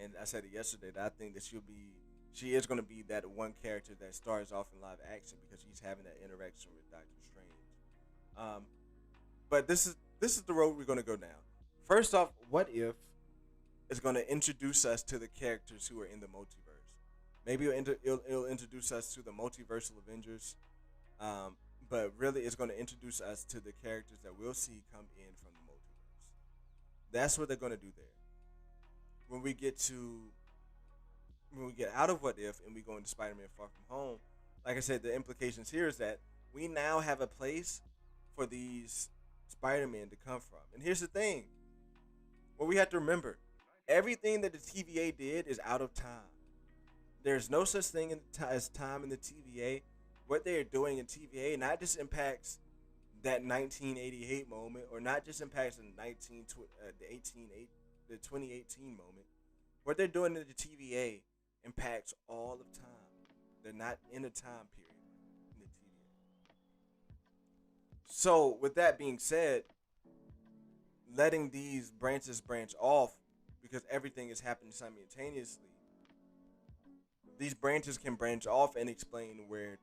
Speaker 1: and I said it yesterday that I think that she is going to be that one character that starts off in live action because she's having that interaction with Doctor Strange. But this is the road we're going to go down. First off, What If is going to introduce us to the characters who are in the multiverse. Maybe it'll introduce us to the multiversal Avengers, but really it's going to introduce us to the characters that we'll see come in from the multiverse. That's what they're going to do there. When we get out of What If and we go into Spider-Man Far From Home, like I said, the implications here is that we now have a place for these Spider-Man to come from. And here's the thing. What we have to remember, everything that the TVA did is out of time. There's no such thing as time in the TVA. What they are doing in TVA not just impacts that 1988 moment, or not just impacts the 2018 moment. What they're doing in the TVA impacts all of time. They're not in a time period in the TVA. So, with that being said, letting these branches branch off because everything is happening simultaneously, these branches can branch off and explain where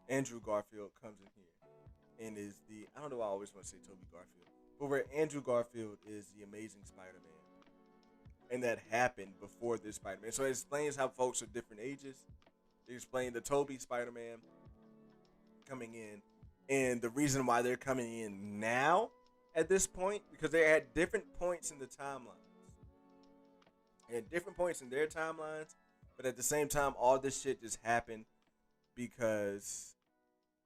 Speaker 1: Andrew Garfield comes in here. And is I don't know why I always want to say Toby Garfield, but where Andrew Garfield is the Amazing Spider-Man. And that happened before this Spider-Man. So it explains how folks are different ages. It explains the Toby Spider-Man coming in. And the reason why they're coming in now at this point, because they're at different points in the timelines. At different points in their timelines. But at the same time, all this shit just happened because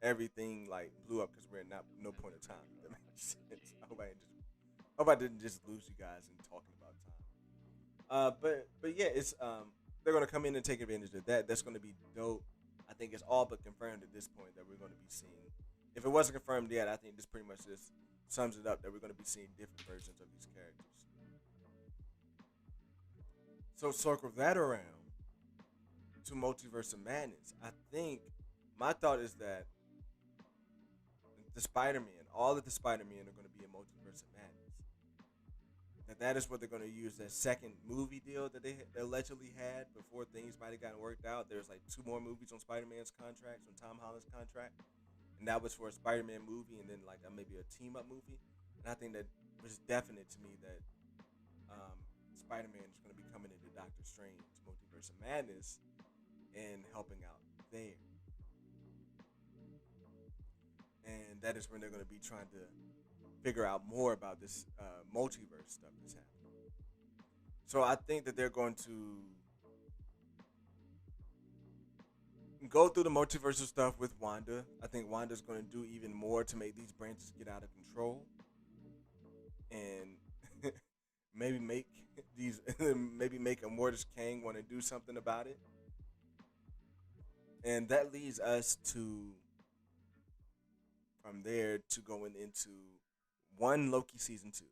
Speaker 1: everything like blew up because we're at no point of time. That makes sense. I hope I didn't just lose you guys in talking about time. But yeah, it's they're gonna come in and take advantage of that. That's gonna be dope. I think it's all but confirmed at this point that we're gonna be seeing. If it wasn't confirmed yet, I think this pretty much just sums it up that we're gonna be seeing different versions of these characters. So circle that around to Multiverse of Madness. I think my thought is that the Spider-Man, all of the Spider-Man are going to be a Multiverse of Madness. That is what they're going to use, that second movie deal that they allegedly had before things might have gotten worked out. There's like 2 more movies on Spider-Man's contracts, on Tom Holland's contract. And that was for a Spider-Man movie and then like maybe a team-up movie. And I think that was definite to me that Spider-Man is going to be coming into Doctor Strange Multiverse of Madness and helping out there. And that is when they're going to be trying to figure out more about this multiverse stuff that's happening. So I think that they're going to go through the multiversal stuff with Wanda. I think Wanda's going to do even more to make these branches get out of control. And maybe make these maybe make Immortus Kang want to do something about it, and that leads us to from there to going into one Loki season two.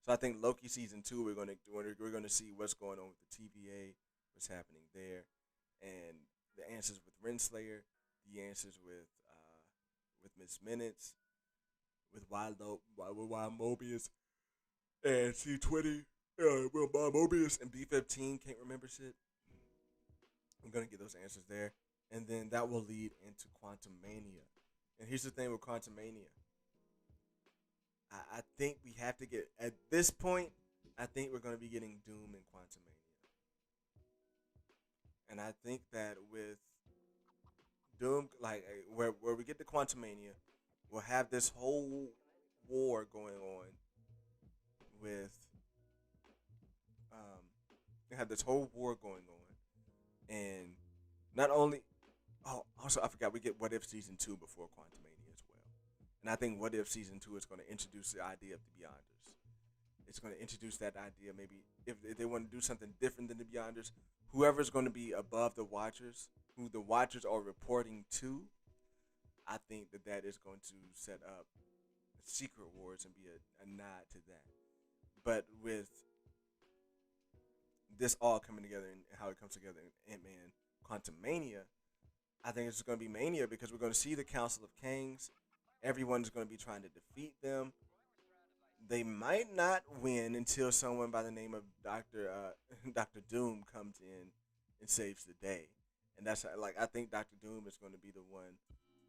Speaker 1: So I think Loki season two we're gonna see what's going on with the TVA, what's happening there, and the answers with Renslayer, the answers with Miss Minutes, with Wild Mobius and C20, with Wild Mobius and B15 can't remember shit. I'm gonna get those answers there, and then that will lead into Quantum Mania. And here's the thing with Quantum Mania. I think we have to get at this point. I think we're going to be getting Doom and Quantum Mania, and I think that with Doom, like where we get the Quantum Mania, we'll have this whole war going on with we have this whole war going on, and not only also I forgot we get What If season two before Quantum Mania as well, and I think What If season two is going to introduce the idea of the Beyonders. It's going to introduce that idea. Maybe if they want to do something different than the Beyonders, whoever's going to be above the Watchers, who the Watchers are reporting to, I think that is going to set up Secret Wars and be a nod to that. But with this all coming together and how it comes together in Ant-Man Quantum Mania, I think it's going to be mania because we're going to see the Council of Kings. Everyone's going to be trying to defeat them. They might not win until someone by the name of Doctor Doom comes in and saves the day, and that's like I think Doctor Doom is going to be the one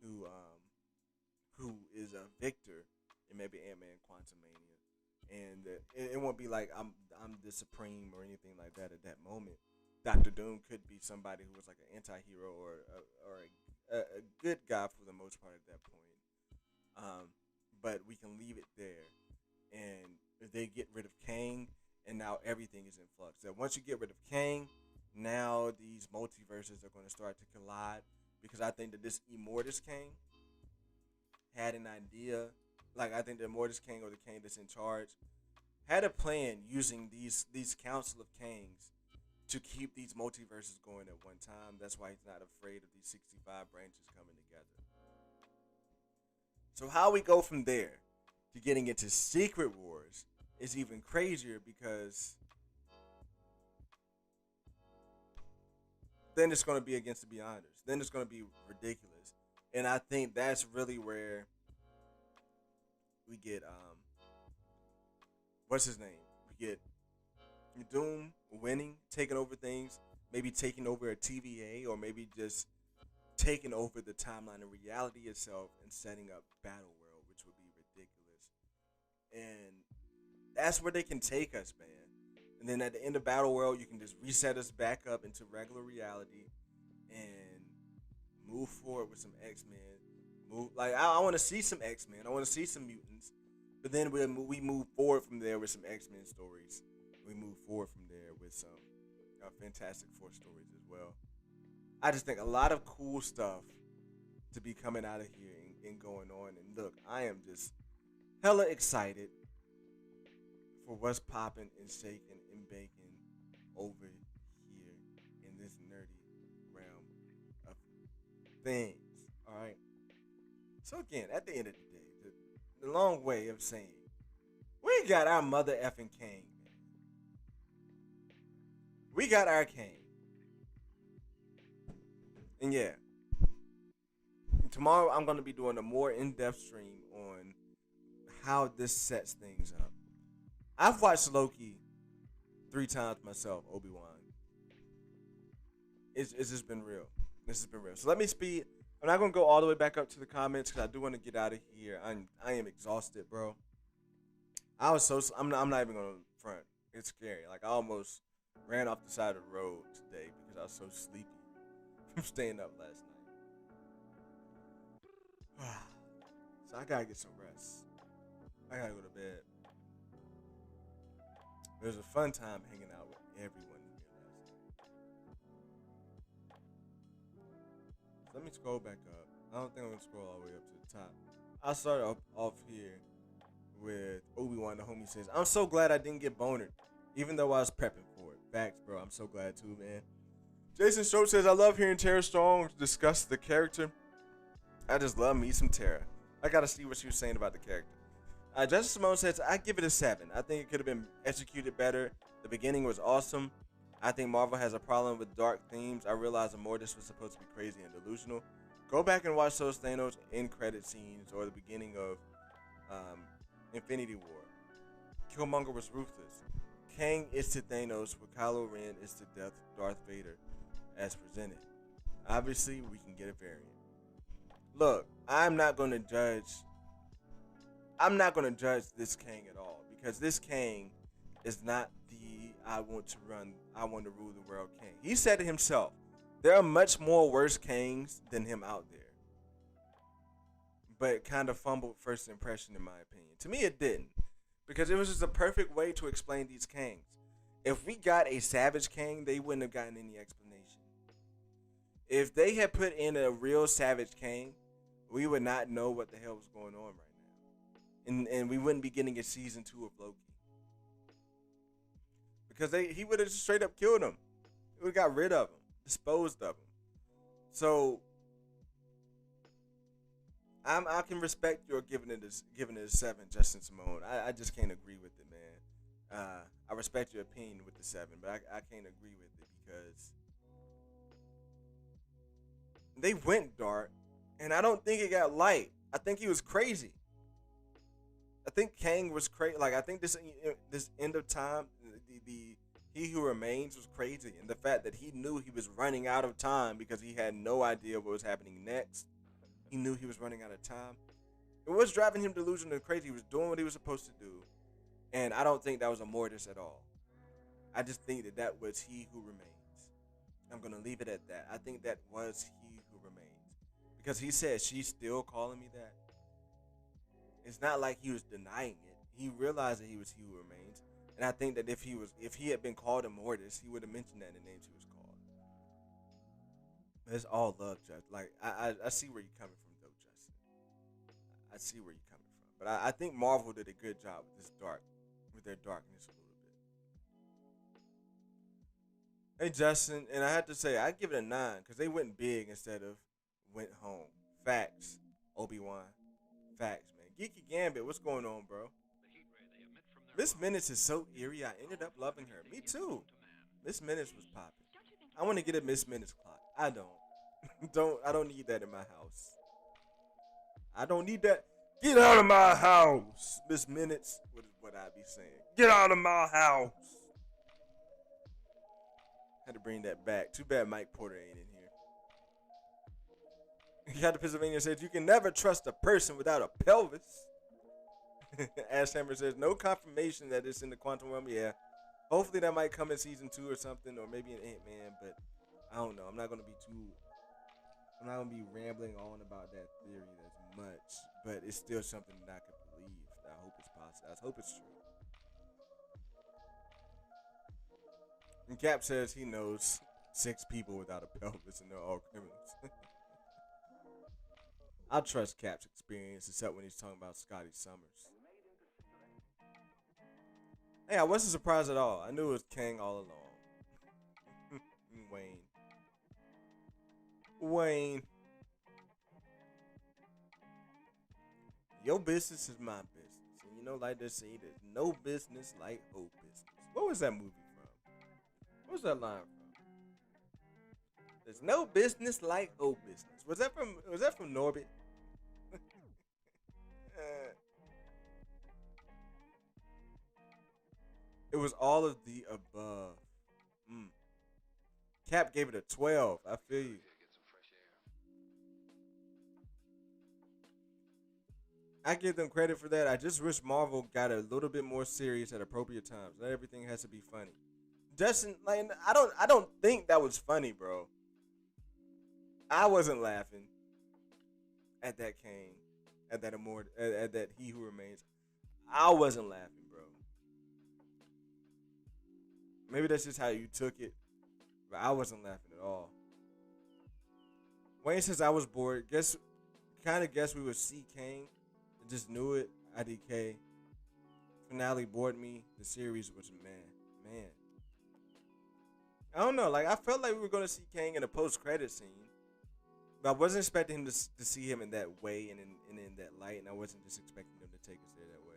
Speaker 1: who is a victor in maybe Ant-Man Quantum Mania, and it won't be like I'm the supreme or anything like that at that moment. Doctor Doom could be somebody who was like an anti-hero or a good guy for the most part at that point. But we can leave it there. And if they get rid of Kang, and now everything is in flux. That once you get rid of Kang, now these multiverses are going to start to collide. Because I think that this Immortus Kang had an idea. Like I think the Immortus Kang or the Kang that's in charge had a plan using these Council of Kangs to keep these multiverses going at one time. That's why he's not afraid of these 65 branches coming together. So how we go from there to getting into Secret Wars is even crazier because then it's going to be against the Beyonders. Then it's going to be ridiculous. And I think that's really where we get, what's his name? We get Doom winning, taking over things, maybe taking over a TVA, or maybe just taking over the timeline of reality itself and setting up Battle World, which would be ridiculous. And that's where they can take us, man. And then at the end of Battle World, you can just reset us back up into regular reality and move forward with some X-Men. I want to see some X-Men. I want to see some mutants. But then we move forward from there with some X-Men stories. We move forward from there with some Fantastic Four stories as well. I just think a lot of cool stuff to be coming out of here and going on. And look, I am just hella excited for what's popping and shaking and baking over here in this nerdy realm of things. All right. So again, at the end of the day, the long way of saying, we got our mother effing Kang. We got our Kang. And yeah, tomorrow I'm going to be doing a more in-depth stream on how this sets things up. I've watched Loki 3 times myself, Obi-Wan. It's just been real. This has been real. So let me speed. I'm not going to go all the way back up to the comments because I do want to get out of here. I am exhausted, bro. I'm not even going to front. It's scary. Like I almost ran off the side of the road today because I was so sleepy from staying up last night. So I gotta get some rest. I gotta go to bed. It was a fun time hanging out with everyone here last night. So let me scroll back up. I don't think I'm gonna scroll all the way up to the top. I'll start off here with Obi-Wan. The homie says, I'm so glad I didn't get bonered, even though I was prepping for it. Facts, bro. I'm so glad too, man. Jason Schultz says, I love hearing Tara Strong discuss the character. I just love me some Tara. I gotta see what she was saying about the character. Justice Simone says, I give it a 7. I think it could have been executed better. The beginning was awesome. I think Marvel has a problem with dark themes. I realize Immortus was supposed to be crazy and delusional. Go back and watch those Thanos end credit scenes or the beginning of Infinity War. Killmonger was ruthless. Kang is to Thanos what Kylo Ren is to Darth Vader as presented. Obviously, we can get a variant. Look, I'm not going to judge this Kang at all, because this Kang is not the I want to rule the world Kang. He said it himself. There are much more worse Kangs than him out there. But it kind of fumbled first impression in my opinion. To me it didn't. Because it was just a perfect way to explain these Kangs. If we got a Savage Kang, they wouldn't have gotten any explanation. If they had put in a real Savage Kang, we would not know what the hell was going on right now. And we wouldn't be getting a season 2 of Loki. Because he would have straight up killed him. He would have got rid of him. Disposed of him. So I can respect your giving it a 7, Justin Simone. I just can't agree with it, man. I respect your opinion with the 7, but I can't agree with it because they went dark, and I don't think it got light. I think he was crazy. I think Kang was crazy. Like, I think this end of time, the He Who Remains was crazy, and the fact that he knew he was running out of time because he had no idea what was happening next. He knew he was running out of time. It was driving him delusional and crazy. He was doing what he was supposed to do, and I don't think that was a Mortis at all. I just think that was He Who Remains. I'm gonna leave it at that. I think that was He Who Remains because he said, she's still calling me that. It's not like he was denying it. He realized that he was He Who Remains. And I think that if he had been called Immortus, he would have mentioned that in the names he was called. It's all love, Judge. Like, I see where you're coming from, though, Justin. I see where you're coming from. But I think Marvel did a good job with their darkness a little bit. Hey, Justin, and I have to say, I give it a 9 because they went big instead of went home. Facts, Obi-Wan. Facts, man. Geeky Gambit, what's going on, bro? Miss Minutes is so eerie. I ended up loving her. Me too. Miss Minutes was popping. I want to get a Miss Minutes clock. I don't. I don't need that in my house. I don't need that. Get out of my house, Miss Minutes. What I be saying? Get out of my house. Had to bring that back. Too bad Mike Porter ain't in here. Captain Pennsylvania says you can never trust a person without a pelvis. Ash Hammer says no confirmation that it's in the quantum realm. Yeah, hopefully that might come in season 2 or something, or maybe in Ant-Man. But I don't know. I'm not gonna be rambling on about that theory as much. But it's still something that I could believe. I hope it's possible. I hope it's true. And Cap says he knows 6 people without a pelvis, and they're all criminals. I trust Cap's experience, except when he's talking about Scotty Summers. Hey, I wasn't surprised at all. I knew it was Kang all along. Wayne. Your business is my business. And you know, like they say, there's no business like old business. What was that movie from? What was that line from? There's no business like old business. Was that from Norbit? It was all of the above. Cap gave it a 12. I feel you. I give them credit for that. I just wish Marvel got a little bit more serious at appropriate times. Not everything has to be funny. Justin, like, I don't think that was funny, bro. I wasn't laughing at that Kang, at that He Who Remains. I wasn't laughing, bro. Maybe that's just how you took it, but I wasn't laughing at all. Wayne says I was bored. Guess we would see Kang. I just knew it. IDK. finale bored me. The series was man. I don't know. Like I felt like we were gonna see Kang in a post-credit scene, but I wasn't expecting him to see him in that way and in that light, and I wasn't just expecting them to take us there that way.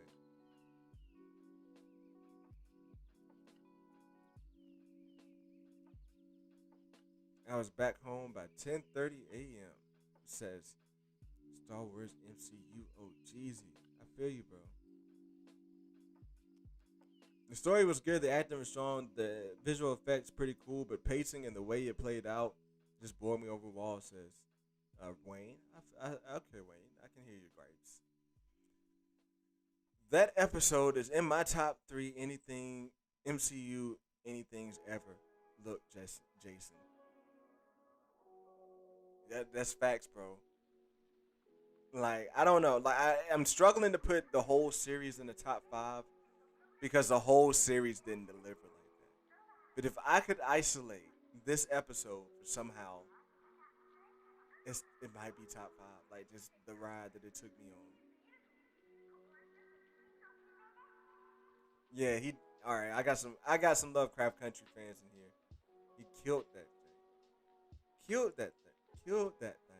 Speaker 1: I was back home by 10:30 a.m. Says Star Wars MCU. Oh, Jeezy. I feel you, bro. The story was good. The acting was strong. The visual effects pretty cool, but pacing and the way it played out just bored me overall. Says Wayne. Okay, Wayne. I can hear your gripes. That episode is in my top three. Anything MCU, anything's ever. Look, Jason. That's facts, bro. Like I don't know. Like I'm struggling to put the whole series in the top five because the whole series didn't deliver like that. But if I could isolate this episode for somehow, it might be top five. Like just the ride that it took me on. Yeah, he. All right, I got some Lovecraft Country fans in here. He killed that thing. Killed that thing. Killed that thing.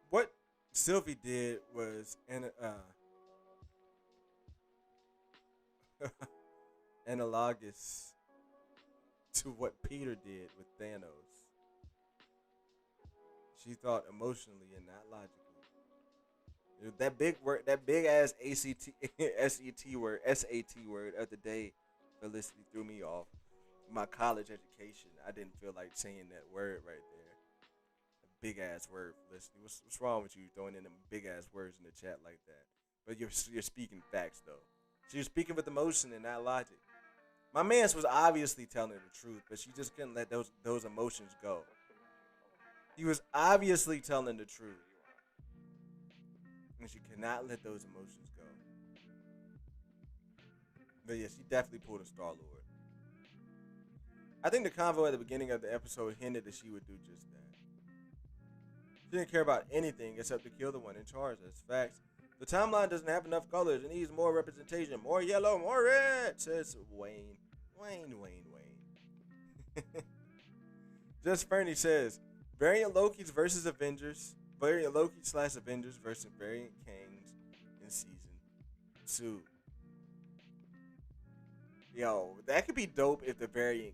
Speaker 1: What Sylvie did was analogous to what Peter did with Thanos. She thought emotionally and not logically. That big word, that big ass ACT, SET word, SAT word of the day, Felicity threw me off. My college education, I didn't feel like saying that word right there. A big ass word, Felicity. What's wrong with you throwing in them big ass words in the chat like that? But you're speaking facts though. She was speaking with emotion and not logic. My man's was obviously telling the truth, but she just couldn't let those emotions go. He was obviously telling the truth, and she could not let those emotions go. But yeah, she definitely pulled a Star Lord. I think the convo at the beginning of the episode hinted that she would do just that. She didn't care about anything except to kill the one in charge. That's facts. The timeline doesn't have enough colors. It needs more representation. More yellow, more red, says Wayne. Wayne. Just Fernie says, variant Loki's versus Avengers. Variant Loki slash Avengers versus variant Kangs in season 2. Yo, that could be dope if the variant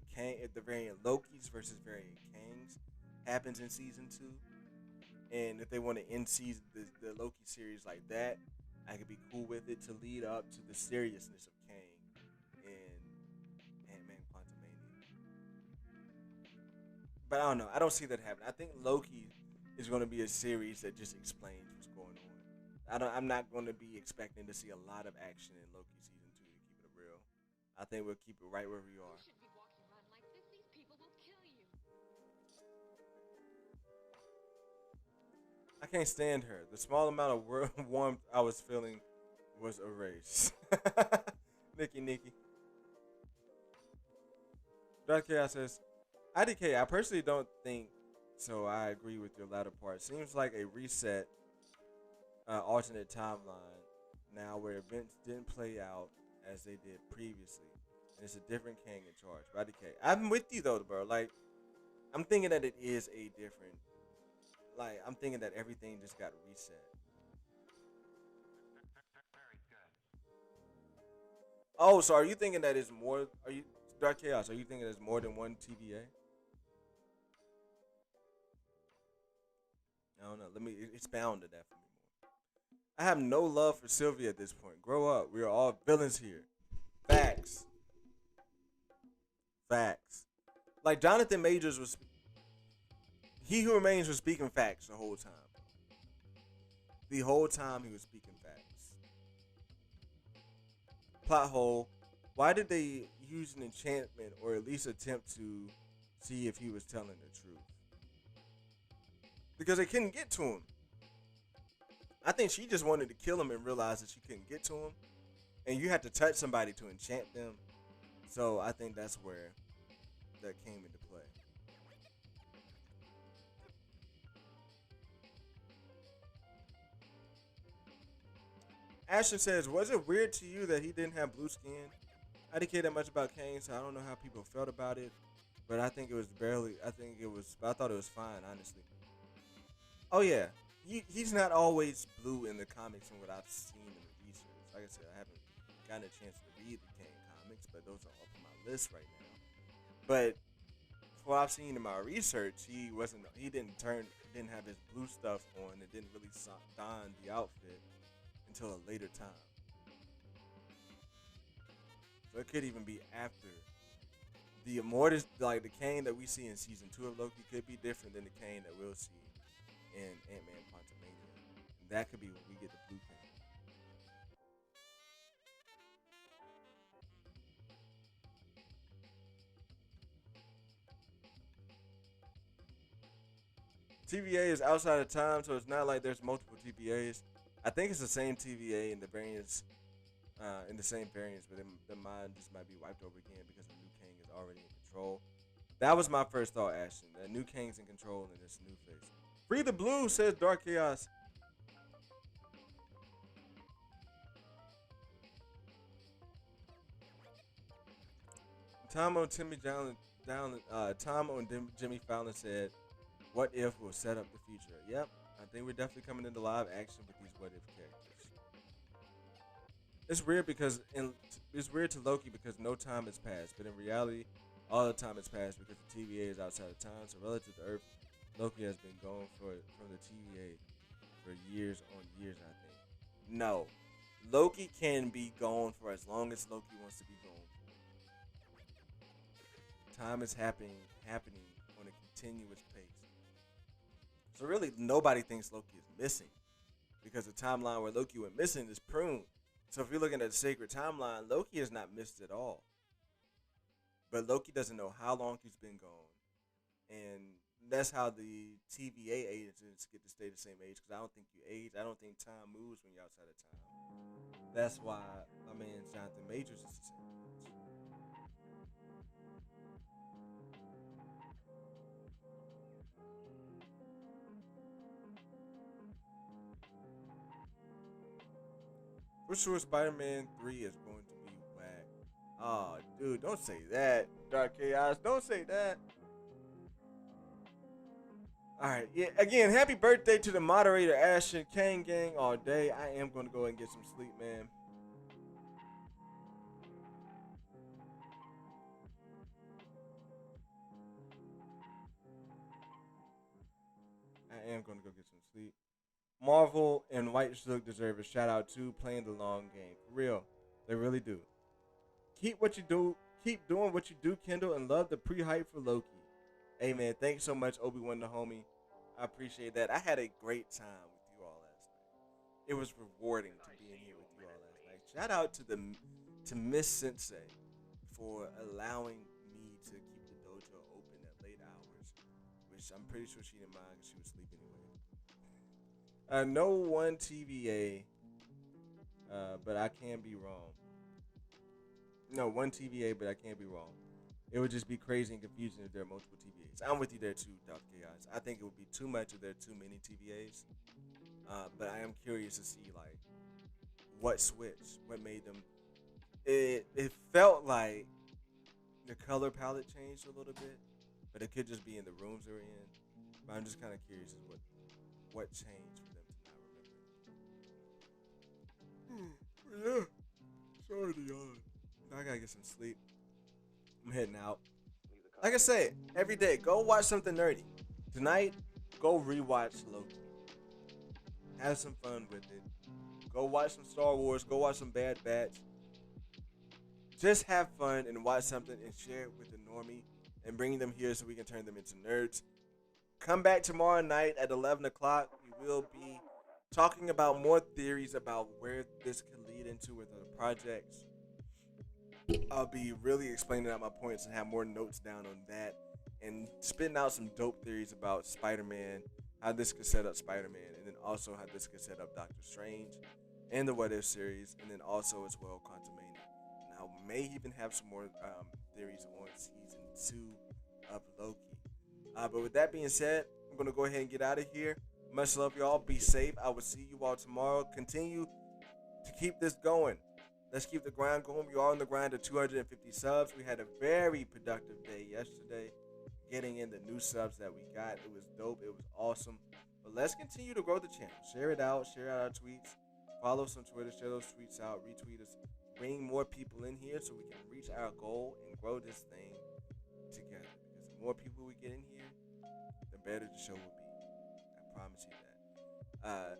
Speaker 1: Loki's versus variant Kangs happens in season 2. And if they want to end the Loki series like that, I could be cool with it to lead up to the seriousness of Kang in Ant-Man Quantumania. But I don't know. I don't see that happening. I think Loki is going to be a series that just explains what's going on. I'm not going to be expecting to see a lot of action in Loki season 2 to keep it real. I think we'll keep it right where we are. I can't stand her. The small amount of warmth I was feeling was erased. Nikki. Dark Chaos says, IDK, I personally don't think so. I agree with your latter part. Seems like a reset, alternate timeline now where events didn't play out as they did previously. And it's a different Kang in charge. But IDK, I'm with you though, bro. Like, I'm thinking that it is a different. Like, I'm thinking that everything just got reset. Oh, so are you thinking that it's more? Are you Dark Chaos? Are you thinking there's more than one TVA? I don't know. Let me expound to that for me more. I have no love for Sylvia at this point. Grow up. We are all villains here. Facts. Facts. Like Jonathan Majors was. He Who Remains was speaking facts the whole time. The whole time he was speaking facts. Plot hole. Why did they use an enchantment or at least attempt to see if he was telling the truth? Because they couldn't get to him. I think she just wanted to kill him and realized that she couldn't get to him. And you had to touch somebody to enchant them. So I think that's where that came into play. Ashton says, "Was it weird to you that he didn't have blue skin? I didn't care that much about Kane, so I don't know how people felt about it. But I think it was barely. I think it was. I thought it was fine, honestly. Oh yeah, he's not always blue in the comics from what I've seen in the research. Like I said, I haven't gotten a chance to read the Kane comics, but those are up on my list right now. But from what I've seen in my research, he wasn't. He didn't have his blue stuff on. And didn't really don the outfit until a later time. So it could even be after the Immortus, like the Kane that we see in season 2 of Loki, could be different than the Kane that we'll see in Ant-Man Quantumania. And that could be when we get the blue Kane. TVA is outside of time, so it's not like there's multiple TVAs. I think it's the same TVA in the variants, in the same variants, but the mind just might be wiped over again because the new King is already in control. That was my first thought, Ashton. The new King's in control in this new face. Free the blue, says Dark Chaos. Tom on Timmy Tom on Jimmy Fallon said, "What if will set up the future?" Yep, I think we're definitely coming into live action with these what if characters. It's weird because it's weird to Loki because no time has passed, but in reality, all the time has passed because the TVA is outside of time. So relative to Earth, Loki has been gone from the TVA for years on years. I think. No, Loki can be gone for as long as Loki wants to be gone. Time is happening on a continuous pace. So really, nobody thinks Loki is missing because the timeline where Loki went missing is pruned. So if you're looking at the sacred timeline, Loki is not missed at all. But Loki doesn't know how long he's been gone, and that's how the TVA agents get to stay the same age. Because I don't think you age. I don't think time moves when you're outside of time. That's why my man Jonathan Majors is the same age. For sure, Spider-Man 3 is going to be whack. Oh, dude, don't say that. Dark Chaos, don't say that. All right, yeah. Again, happy birthday to the moderator, Ashton Kane Gang all day. I am going to go and get some sleep, man. I am going to go get some sleep. Marvel and White Silk deserve a shout out too, playing the long game. For real, they really do. Keep what you do. Keep doing what you do, Kendall, and love the pre-hype for Loki. Hey man, thanks so much, Obi-Wan the homie. I appreciate that. I had a great time with you all last night. It was rewarding to be in here with you all last night. Shout out to Miss Sensei for allowing me to keep the dojo open at late hours, which I'm pretty sure she didn't mind because she was sleeping anyway. No one TVA, but I can be wrong. No, one TVA, but I can't be wrong. It would just be crazy and confusing if there are multiple TVAs. I'm with you there too, Dr. Chaos. I think it would be too much if there are too many TVAs. But I am curious to see like what switched, what made them. It felt like the color palette changed a little bit, but it could just be in the rooms they're in. But I'm just kind of curious as what changed for them to not remember. Yeah, sorry to yawn. I gotta get some sleep. I'm heading out. Like I said, every day, go watch something nerdy. Tonight, go rewatch Loki. Have some fun with it. Go watch some Star Wars. Go watch some Bad Batch. Just have fun and watch something and share it with the normie and bring them here so we can turn them into nerds. Come back tomorrow night at 11 o'clock. We will be talking about more theories about where this could lead into with other projects. I'll be really explaining out my points and have more notes down on that and spitting out some dope theories about Spider-Man, how this could set up Spider-Man, and then also how this could set up Doctor Strange and the What If series, and then also as well Quantumania. I may even have some more theories on season 2 of Loki. But with that being said, I'm gonna go ahead and get out of here. Much love, y'all. Be safe. I will see you all tomorrow. Continue to keep this going. Let's keep the grind going. We are on the grind to 250 subs. We had a very productive day yesterday, getting in the new subs that we got. It was dope. It was awesome. But let's continue to grow the channel. Share it out. Share out our tweets. Follow us on Twitter. Share those tweets out. Retweet us. Bring more people in here so we can reach our goal and grow this thing together. Because the more people we get in here, the better the show will be. I promise you that.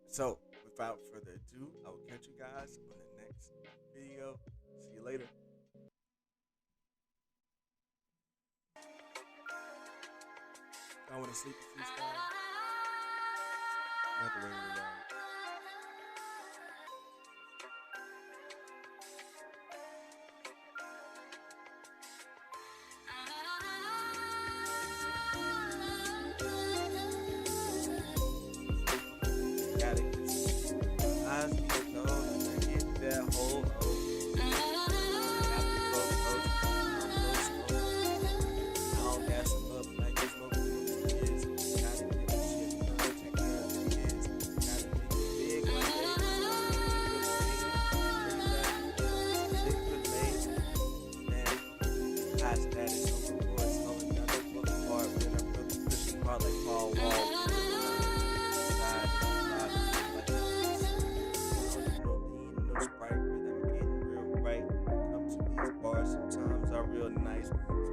Speaker 1: So, without further ado, I will catch you guys on the next video. See you later. I want to sleep with you, Sky. I have to wait a little while.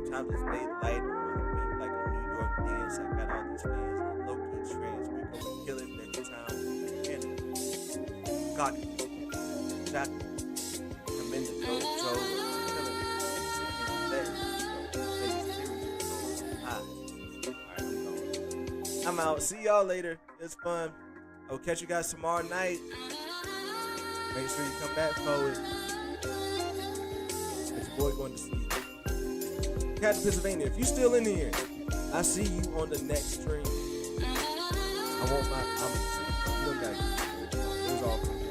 Speaker 1: Sometimes it's made light on like a New York dance. I got all these fans in Loki trance. We're gonna kill it next time. And God, Jack, come in the dojo. I'm out. See y'all later. It's fun. I will catch you guys tomorrow night. Make sure you come back forward. It's your boy going to sleep. Captain Pennsylvania, if you still in here, I see you on the next stream. I want my, you don't gotta get it. It was all fun.